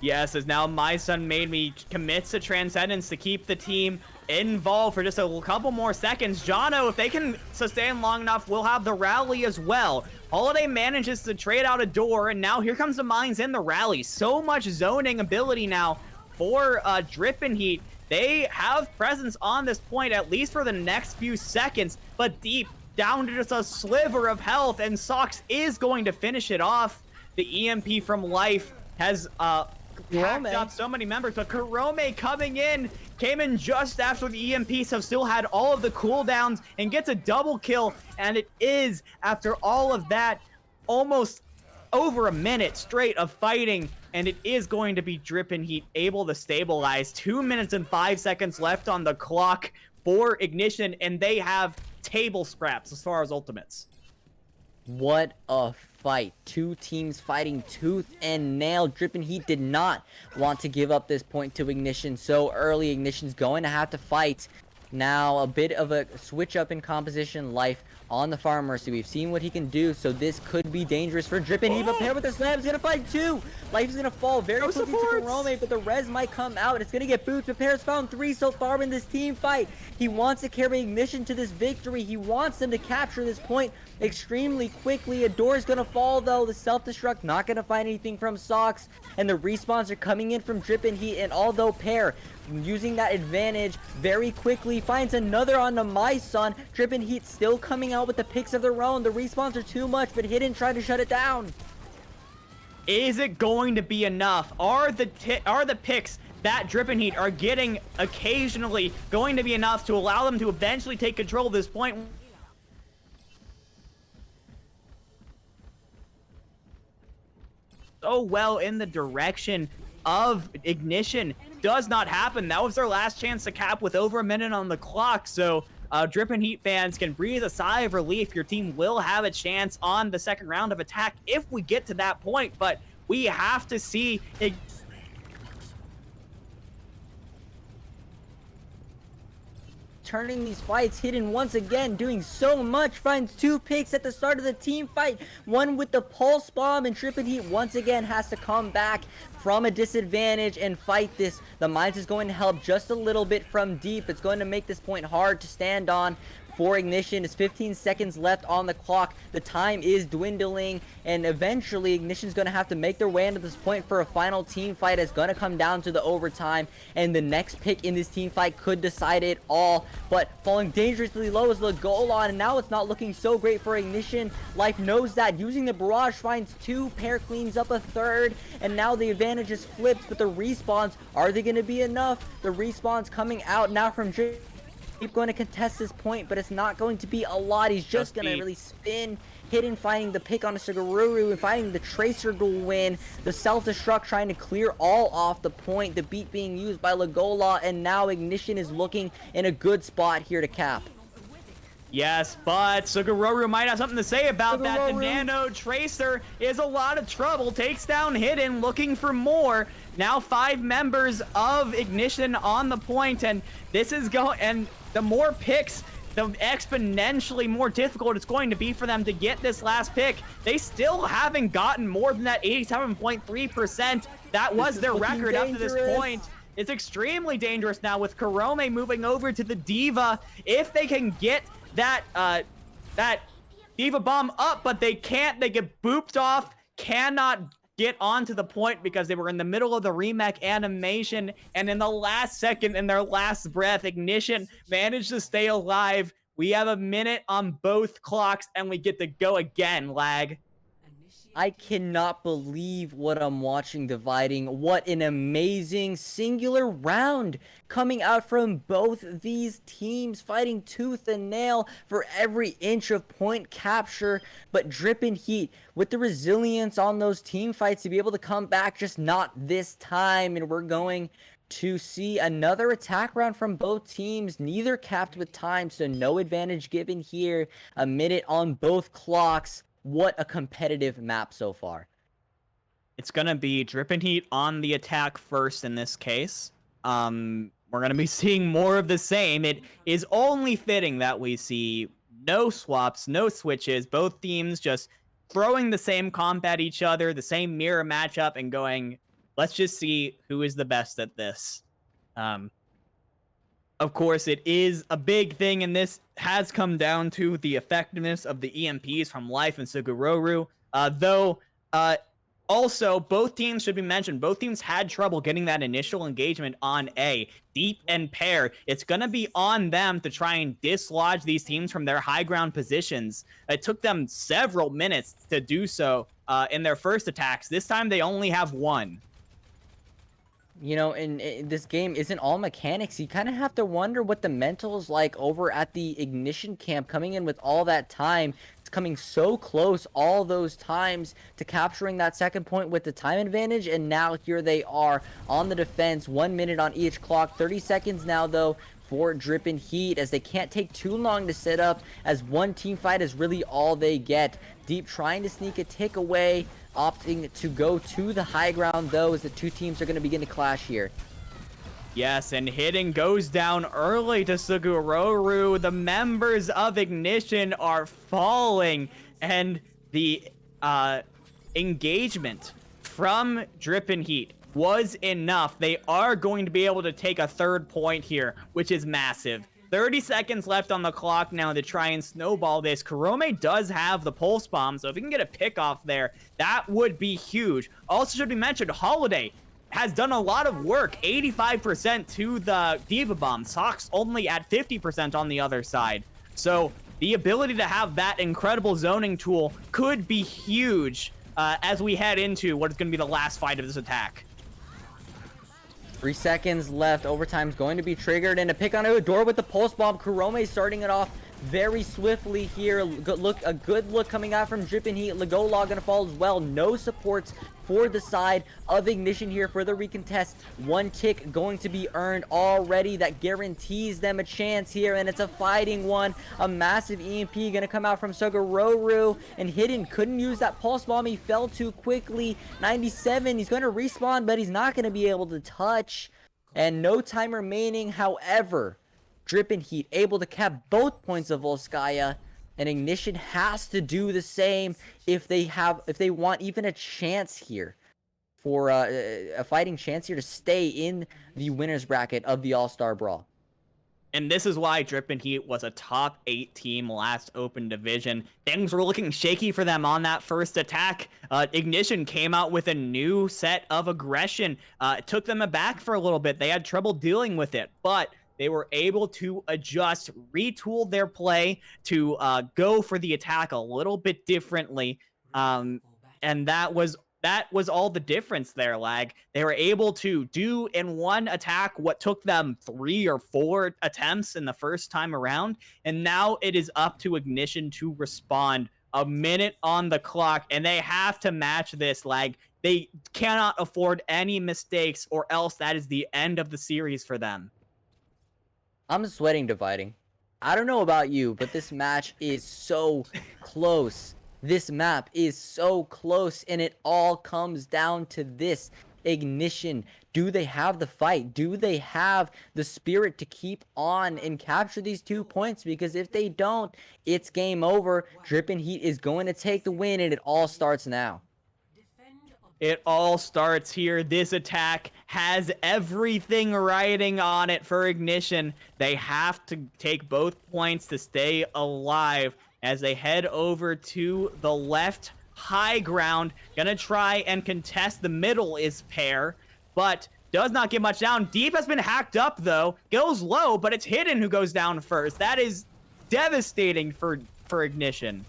Yes, as now My Son Made Me commits to Transcendence to keep the team involved for just a couple more seconds. Jono, if they can sustain long enough, will have the rally as well. Holiday manages to trade out a door, and now here comes the mines in the rally. So much zoning ability now for Drippin' Heat. They have presence on this point, at least for the next few seconds, but Deep down to just a sliver of health, and Sox is going to finish it off. The EMP from Life has packed up so many members, but Kurome came in just after the EMPs have still had all of the cooldowns and gets a double kill, and it is, after all of that, almost over a minute straight of fighting, and it is going to be Drippin' Heat able to stabilize. 2 minutes and 5 seconds left on the clock for Ignition, and they have table scraps as far as ultimates.
What a fight. Two teams fighting tooth and nail. Drippin' Heat did not want to give up this point to Ignition so early. Ignition's going to have to fight. Now, a bit of a switch up in composition. Life on the Far Mercy. We've seen what he can do, so this could be dangerous for Drippin' Heat. But Pair with the slam is going to fight too. Life is going to fall very quickly to Karome, but the res might come out. It's going to get boots, but Pair's found 3 so far in this team fight. He wants to carry Ignition to this victory. He wants them to capture this point extremely quickly. A door is going to fall, though. The self-destruct not going to find anything from Socks, and the respawns are coming in from Drippin' Heat, and although Pair using that advantage very quickly finds another on the My Son, Drippin' Heat still coming out with the picks of their own. The respawns are too much, but Hidden tried to shut it down.
Is it going to be enough? Are the picks that Drippin' Heat are getting occasionally going to be enough to allow them to eventually take control of this point? So well in the direction of Ignition does not happen. That was their last chance to cap with over a minute on the clock. So Drippin' Heat fans can breathe a sigh of relief. Your team will have a chance on the second round of attack if we get to that point, but we have to see
turning these fights. Hidden once again doing so much, finds 2 picks at the start of the team fight, one with the pulse bomb, and Drippin' Heat once again has to come back from a disadvantage and fight this. The Mines is going to help just a little bit from deep. It's going to make this point hard to stand on for Ignition. It's 15 seconds left on the clock. The time is dwindling, and eventually Ignition's going to have to make their way into this point for a final team fight. It's going to come down to the overtime, and the next pick in this team fight could decide it all. But falling dangerously low is Legola, and now it's not looking so great for Ignition. Life knows that. Using the barrage, finds 2, Pair cleans up a 3rd, and now the advantage is flipped. But the respawns, are they going to be enough? The respawns coming out now from Keep going to contest this point, but it's not going to be a lot. He's just going to really spin. Hidden finding the pick on a Sugururu and finding the Tracer to win. The self-destruct trying to clear all off the point. The beat being used by Legola, and now Ignition is looking in a good spot here to cap.
Yes, but Sugururu might have something to say about that. The Nano Tracer is a lot of trouble. Takes down Hidden, looking for more. Now 5 members of Ignition on the point, and this is going. And the more picks, the exponentially more difficult it's going to be for them to get this last pick. They still haven't gotten more than that 87.3%. That was their record up to this point. It's extremely dangerous now with Karome moving over to the Diva. If they can get that Diva bomb up, but they can't. They get booped off, cannot get onto the point because they were in the middle of the remake animation, and in the last second, in their last breath, Ignition managed to stay alive. We have a minute on both clocks, and we get to go again, lag.
I cannot believe what I'm watching, Dividing. What an amazing singular round coming out from both these teams, fighting tooth and nail for every inch of point capture. But Drippin' Heat, with the resilience on those team fights to be able to come back, just not this time. And we're going to see another attack round from both teams, neither capped with time, so no advantage given here. A minute on both clocks. What a competitive map so far.
It's going to be Drippin' Heat on the attack first in this case. We're going to be seeing more of the same. It is only fitting that we see no swaps, no switches, both teams just throwing the same comp at each other, the same mirror matchup, and going, let's just see who is the best at this. Of course, it is a big thing, and this has come down to the effectiveness of the EMPs from Life and Sugururu. Also, both teams should be mentioned. Both teams had trouble getting that initial engagement on A. Deep and Pair, it's going to be on them to try and dislodge these teams from their high ground positions. It took them several minutes to do so in their first attacks. This time, they only have 1.
You know, in this game isn't all mechanics. You kind of have to wonder what the mental's like over at the Ignition camp, coming in with all that time. coming so close all those times to capturing that second point with the time advantage, and now here they are on the defense. 1 minute on each clock, 30 seconds now though for Drippin' Heat, as they can't take too long to set up, as one team fight is really all they get. Deep trying to sneak a tick away, opting to go to the high ground though, as the two teams are going to begin to clash here.
Yes, and Hidden goes down early to Sugororu. The members of Ignition are falling, and the engagement from Drippin' Heat was enough. They are going to be able to take a third point here, which is massive. 30 seconds left on the clock now to try and snowball this. Kurome does have the pulse bomb, so if he can get a pick off there, that would be huge. Also should be mentioned, Holiday has done a lot of work, 85% to the Diva Bomb. Sox only at 50% on the other side. So the ability to have that incredible zoning tool could be huge as we head into what is going to be the last fight of this attack.
3 seconds left. Overtime's going to be triggered, and a pick on Eudora with the pulse bomb. Kurome starting it off very swiftly here. A good look coming out from Drippin' Heat. Legola gonna fall as well. No supports for the side of Ignition here for the recontest. 1 tick going to be earned already. That guarantees them a chance here, and it's a fighting one. A massive EMP gonna come out from Sugororu, and Hidden couldn't use that pulse bomb. He fell too quickly. 97, he's gonna respawn, but he's not gonna be able to touch. And no time remaining. However, Drippin' Heat able to cap both points of Volskaya, and Ignition has to do the same if they want even a chance here for a fighting chance here to stay in the winners bracket of the All-Star Brawl.
And this is why Drippin' Heat was a top 8 team last open division. Things were looking shaky for them on that first attack. Ignition came out with a new set of aggression. It took them aback for a little bit. They had trouble dealing with it, but they were able to adjust, retool their play to go for the attack a little bit differently. And that was all the difference there, Lag. They were able to do in one attack what took them 3 or 4 attempts in the first time around. And now it is up to Ignition to respond. A minute on the clock, and they have to match this, Lag. They cannot afford any mistakes, or else that is the end of the series for them.
I'm sweating dividing. I don't know about you, but this match is so close. This map is so close, and it all comes down to this. Ignition, do they have the fight? Do they have the spirit to keep on and capture these 2 points? Because if they don't, it's game over. Drippin' Heat is going to take the win, and it all starts now.
It all starts here. This attack has everything riding on it for Ignition. They have to take both points to stay alive as they head over to the left high ground. Gonna try and contest the middle is Pair, but does not get much down. Deep has been hacked up though. Goes low, but it's Hidden who goes down first. That is devastating for Ignition.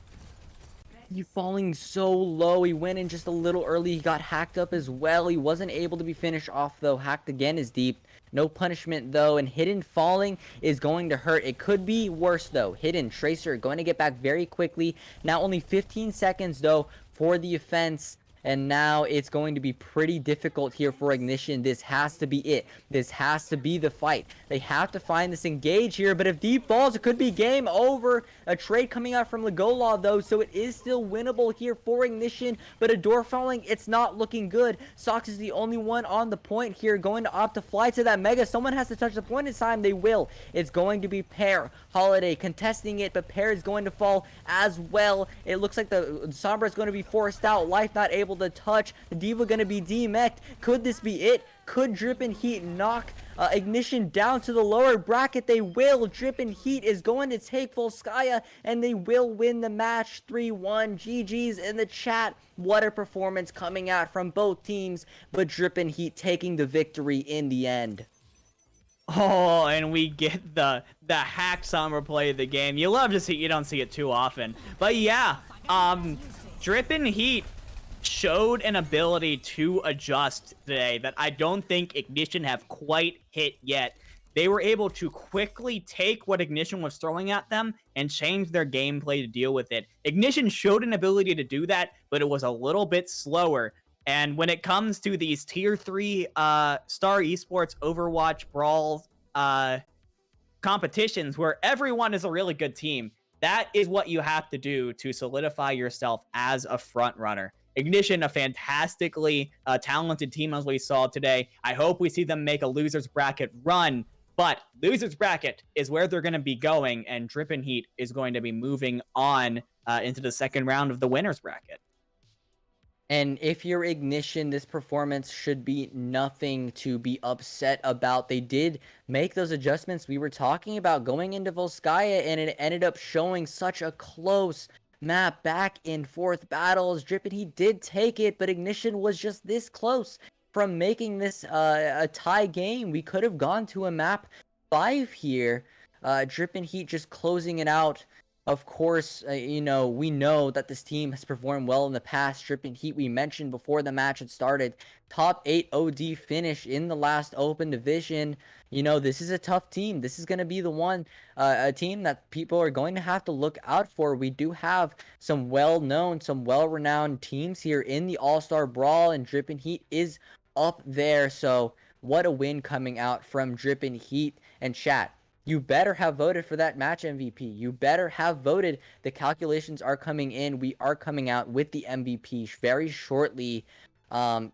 He falling so low. He went in just a little early. He got hacked up as well. He wasn't able to be finished off though. Hacked again is Deep. No punishment though, and Hidden falling is going to hurt. It could be worse though. Hidden, Tracer going to get back very quickly. Now only 15 seconds though for the offense. And now it's going to be pretty difficult here for Ignition. This has to be it. This has to be the fight. They have to find this engage here, but if Deep falls, it could be game over. A trade coming out from Legola, though, so it is still winnable here for Ignition, but a door falling, it's not looking good. Sox is the only one on the point here, going to opt to fly to that Mega. Someone has to touch the point in time. They will. It's going to be Pair. Holiday contesting it, but Pair is going to fall as well. It looks like the Sombra is going to be forced out. Life not able to touch. The Diva gonna be demeched. Could this be it? Could Drippin' Heat knock Ignition down to the lower bracket? They will. Drippin' Heat is going to take Volskaya, and they will win the match 3-1. GG's in the chat. What a performance coming out from both teams, but Drippin' Heat taking the victory in the end.
Oh, and we get the hacked Sombra play of the game. You love to see, you don't see it too often. But yeah, Drippin' Heat showed an ability to adjust today that I don't think Ignition have quite hit yet. they were able to quickly take what Ignition was throwing at them and change their gameplay to deal with it. Ignition showed an ability to do that, but it was a little bit slower. And when it comes to these tier 3 Star Esports Overwatch Brawl competitions where everyone is a really good team, that is what you have to do to solidify yourself as a front runner. Ignition, a fantastically talented team as we saw today. I hope we see them make a losers bracket run, but losers bracket is where they're going to be going, and Drippin' Heat is going to be moving on into the second round of the winners bracket.
And if you're Ignition, this performance should be nothing to be upset about. They did make those adjustments we were talking about going into Volskaya, and it ended up showing such a close map back and forth battles. Drippin' Heat did take it, but Ignition was just this close from making this a tie game. We could have gone to a map 5 here. Drippin' Heat just closing it out. Of course, we know that this team has performed well in the past. Drippin' Heat, we mentioned before the match had started, top 8 OD finish in the last open division. This is a tough team. This is going to be the one, a team that people are going to have to look out for. We do have some well-known, some well-renowned teams here in the All-Star Brawl, and Drippin' Heat is up there. So what a win coming out from Drippin' Heat. And chat, you better have voted for that match MVP. You better have voted. The calculations are coming in. We are coming out with the MVP very shortly. And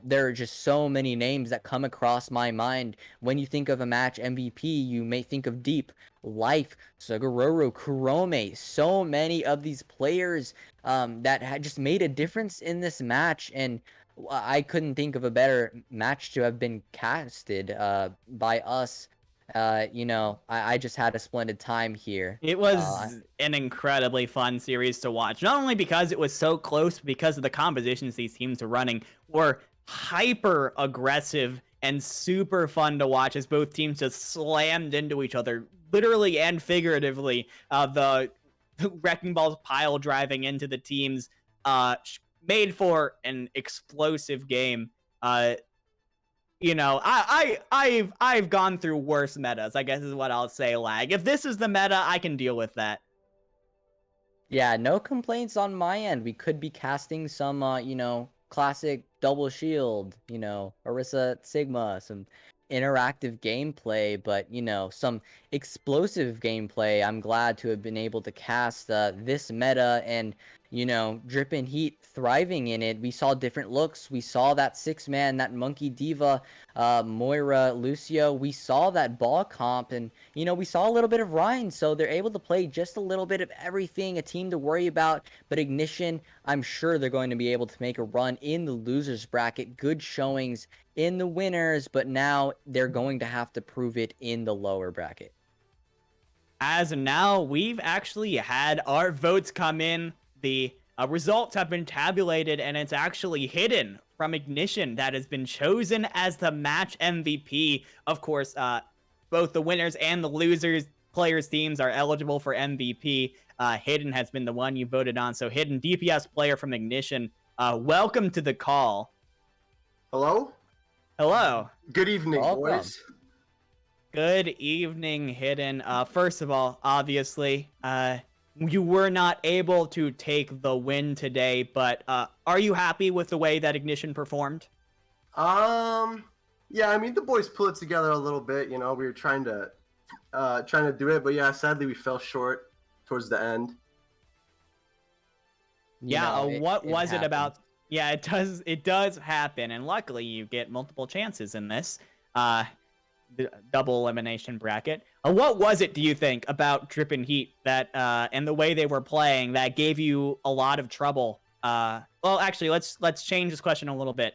there are just so many names that come across my mind. When you think of a match MVP, you may think of Deep, Life, Sugururu, Kurome. So many of these players that had just made a difference in this match. And I couldn't think of a better match to have been casted by us. I just had a splendid time here.
It was an incredibly fun series to watch. Not only because it was so close, because of the compositions these teams are running were hyper aggressive and super fun to watch as both teams just slammed into each other, literally and figuratively. The wrecking balls pile driving into the teams made for an explosive game. I've gone through worse metas, I guess is what I'll say, Lag. If this is the meta, I can deal with that.
Yeah, no complaints on my end. We could be casting some, classic double shield, Orisa Sigma, some interactive gameplay, but, some explosive gameplay. I'm glad to have been able to cast this meta and, Drippin' Heat thriving in it. We saw different looks. We saw that 6-man, that Monkey Diva, Moira, Lucio. We saw that ball comp, and, we saw a little bit of Ryan, so they're able to play just a little bit of everything, a team to worry about. But Ignition, I'm sure they're going to be able to make a run in the losers bracket. Good showings in the winners, but now they're going to have to prove it in the lower bracket.
As of now, we've actually had our votes come in. The results have been tabulated, and it's actually hidden from Ignition that has been chosen as the match MVP. Of course, both the winners and the losers players teams are eligible for MVP. Hidden has been the one you voted on. So Hidden, DPS player from Ignition, welcome to the call.
Hello?
Hello.
Good evening, boys.
Good evening, Hidden. First of all, obviously, you were not able to take the win today, but are you happy with the way that Ignition performed?
Yeah, I mean, the boys pulled it together a little bit. We were trying to do it, but yeah, sadly we fell short towards the end.
What was it about? Yeah, it does happen, and luckily you get multiple chances in this the double elimination bracket. What was it, do you think, about Drippin' Heat that and the way they were playing that gave you a lot of trouble? Well, actually, let's change this question a little bit.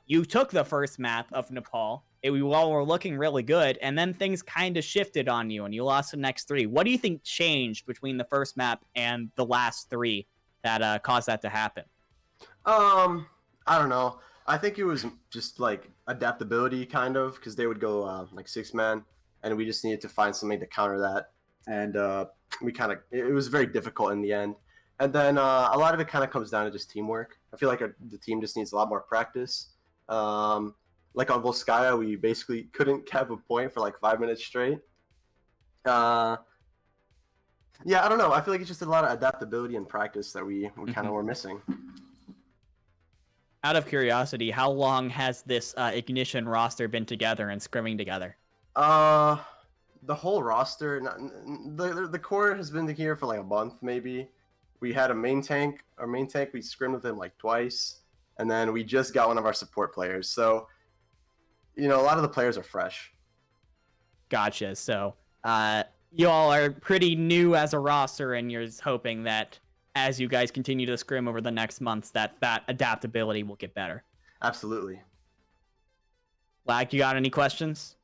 You took the first map of Nepal. We all were looking really good, and then things kind of shifted on you, and you lost the next 3. What do you think changed between the first map and the last 3 that caused that to happen?
I don't know. I think it was just like adaptability, kind of, because they would go like 6-man, and we just needed to find something to counter that. And it was very difficult in the end. And then a lot of it kind of comes down to just teamwork. I feel like the team just needs a lot more practice. like on Volskaya, we basically couldn't have a point for like 5 minutes straight. Yeah, I don't know. I feel like it's just a lot of adaptability and practice that we kind of were missing.
Out of curiosity, how long has this Ignition roster been together and scrimming together?
The whole roster, the core has been here for like a month maybe. We had a main tank. Our main tank, we scrimmed with him like twice, and then we just got one of our support players. So, a lot of the players are fresh.
Gotcha. So, you all are pretty new as a roster, and you're hoping that as you guys continue to scrim over the next months, that adaptability will get better.
Absolutely.
Lag, you got any questions?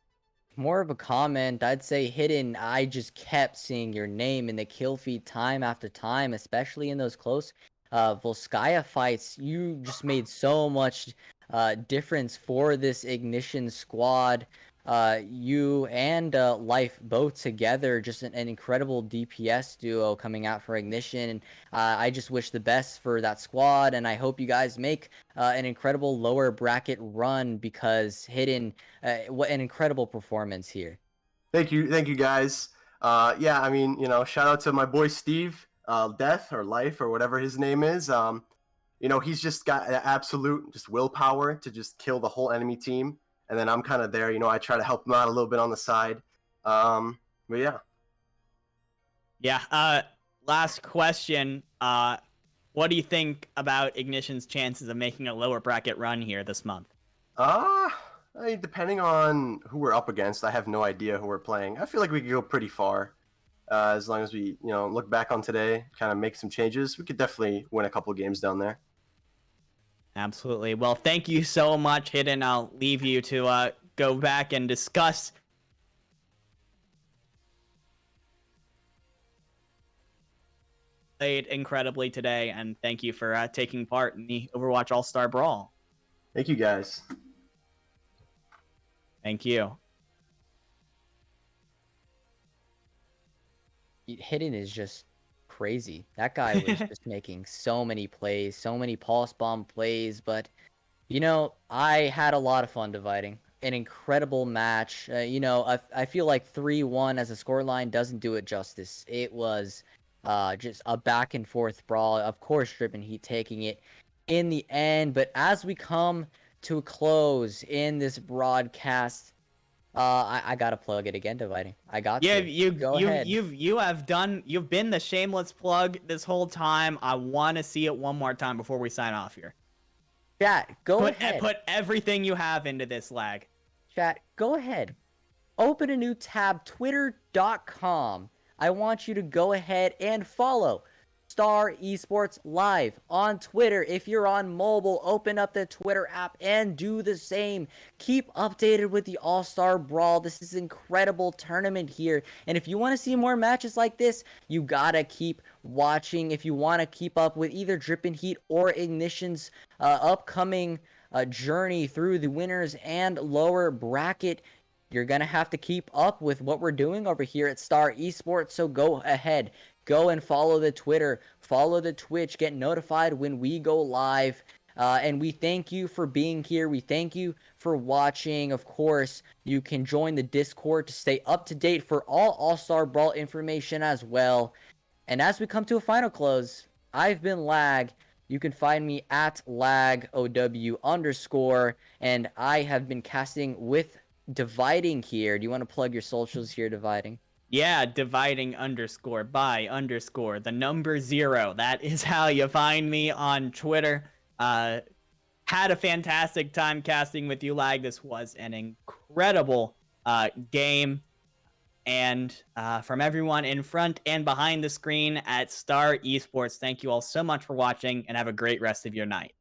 More of a comment. I'd say Hidden, I just kept seeing your name in the kill feed time after time, especially in those close Volskaya fights. You just made so much difference for this Ignition squad. You and Life both together, just an incredible DPS duo coming out for Ignition. And I just wish the best for that squad, and I hope you guys make an incredible lower bracket run, because Hidden, what an incredible performance here.
Thank you guys. Yeah, I mean, shout out to my boy Steve, Death or Life or whatever his name is. He's just got an absolute just willpower to just kill the whole enemy team. And then I'm kind of there, I try to help him out a little bit on the side. But yeah.
Yeah. Last question. What do you think about Ignition's chances of making a lower bracket run here this month?
I mean, depending on who we're up against, I have no idea who we're playing. I feel like we could go pretty far. As long as we, look back on today, kind of make some changes, we could definitely win a couple games down there.
Absolutely. Well, thank you so much, Hidden. I'll leave you to go back and discuss played incredibly today, and thank you for taking part in the Overwatch All-Star Brawl.
Thank you, guys.
Thank you.
Hidden is just crazy. That guy was just making so many plays, so many pulse bomb plays. But, I had a lot of fun dividing. An incredible match. I feel like 3-1 as a scoreline doesn't do it justice. It was just a back and forth brawl. Of course, Drippin' Heat taking it in the end. But as we come to a close in this broadcast, I gotta plug it again, dividing. I got
yeah,
to. Go ahead.
You've been the shameless plug this whole time. I want to see it one more time before we sign off here.
Chat, go ahead.
Put everything you have into this, Lag.
Chat, go ahead. Open a new tab, twitter.com. I want you to go ahead and follow Star Esports Live on Twitter. If you're on mobile, open up the Twitter app and do the same. Keep updated with the All-Star Brawl. This is an incredible tournament here. And if you want to see more matches like this, you gotta keep watching. If you want to keep up with either Drippin' Heat or Ignition's upcoming journey through the winners and lower bracket, you're gonna have to keep up with what we're doing over here at Star Esports. So go ahead. Go and follow the Twitter, follow the Twitch, get notified when we go live. And we thank you for being here. We thank you for watching. Of course, you can join the Discord to stay up to date for all All-Star Brawl information as well. And as we come to a final close, I've been Lag. You can find me at LagOW_, and I have been casting with Dividing here. Do you want to plug your socials here, Dividing?
Yeah, dividing_by_ the number 0. That is how you find me on Twitter. Had a fantastic time casting with you, Lag. This was an incredible game. And from everyone in front and behind the screen at Star Esports, thank you all so much for watching, and have a great rest of your night.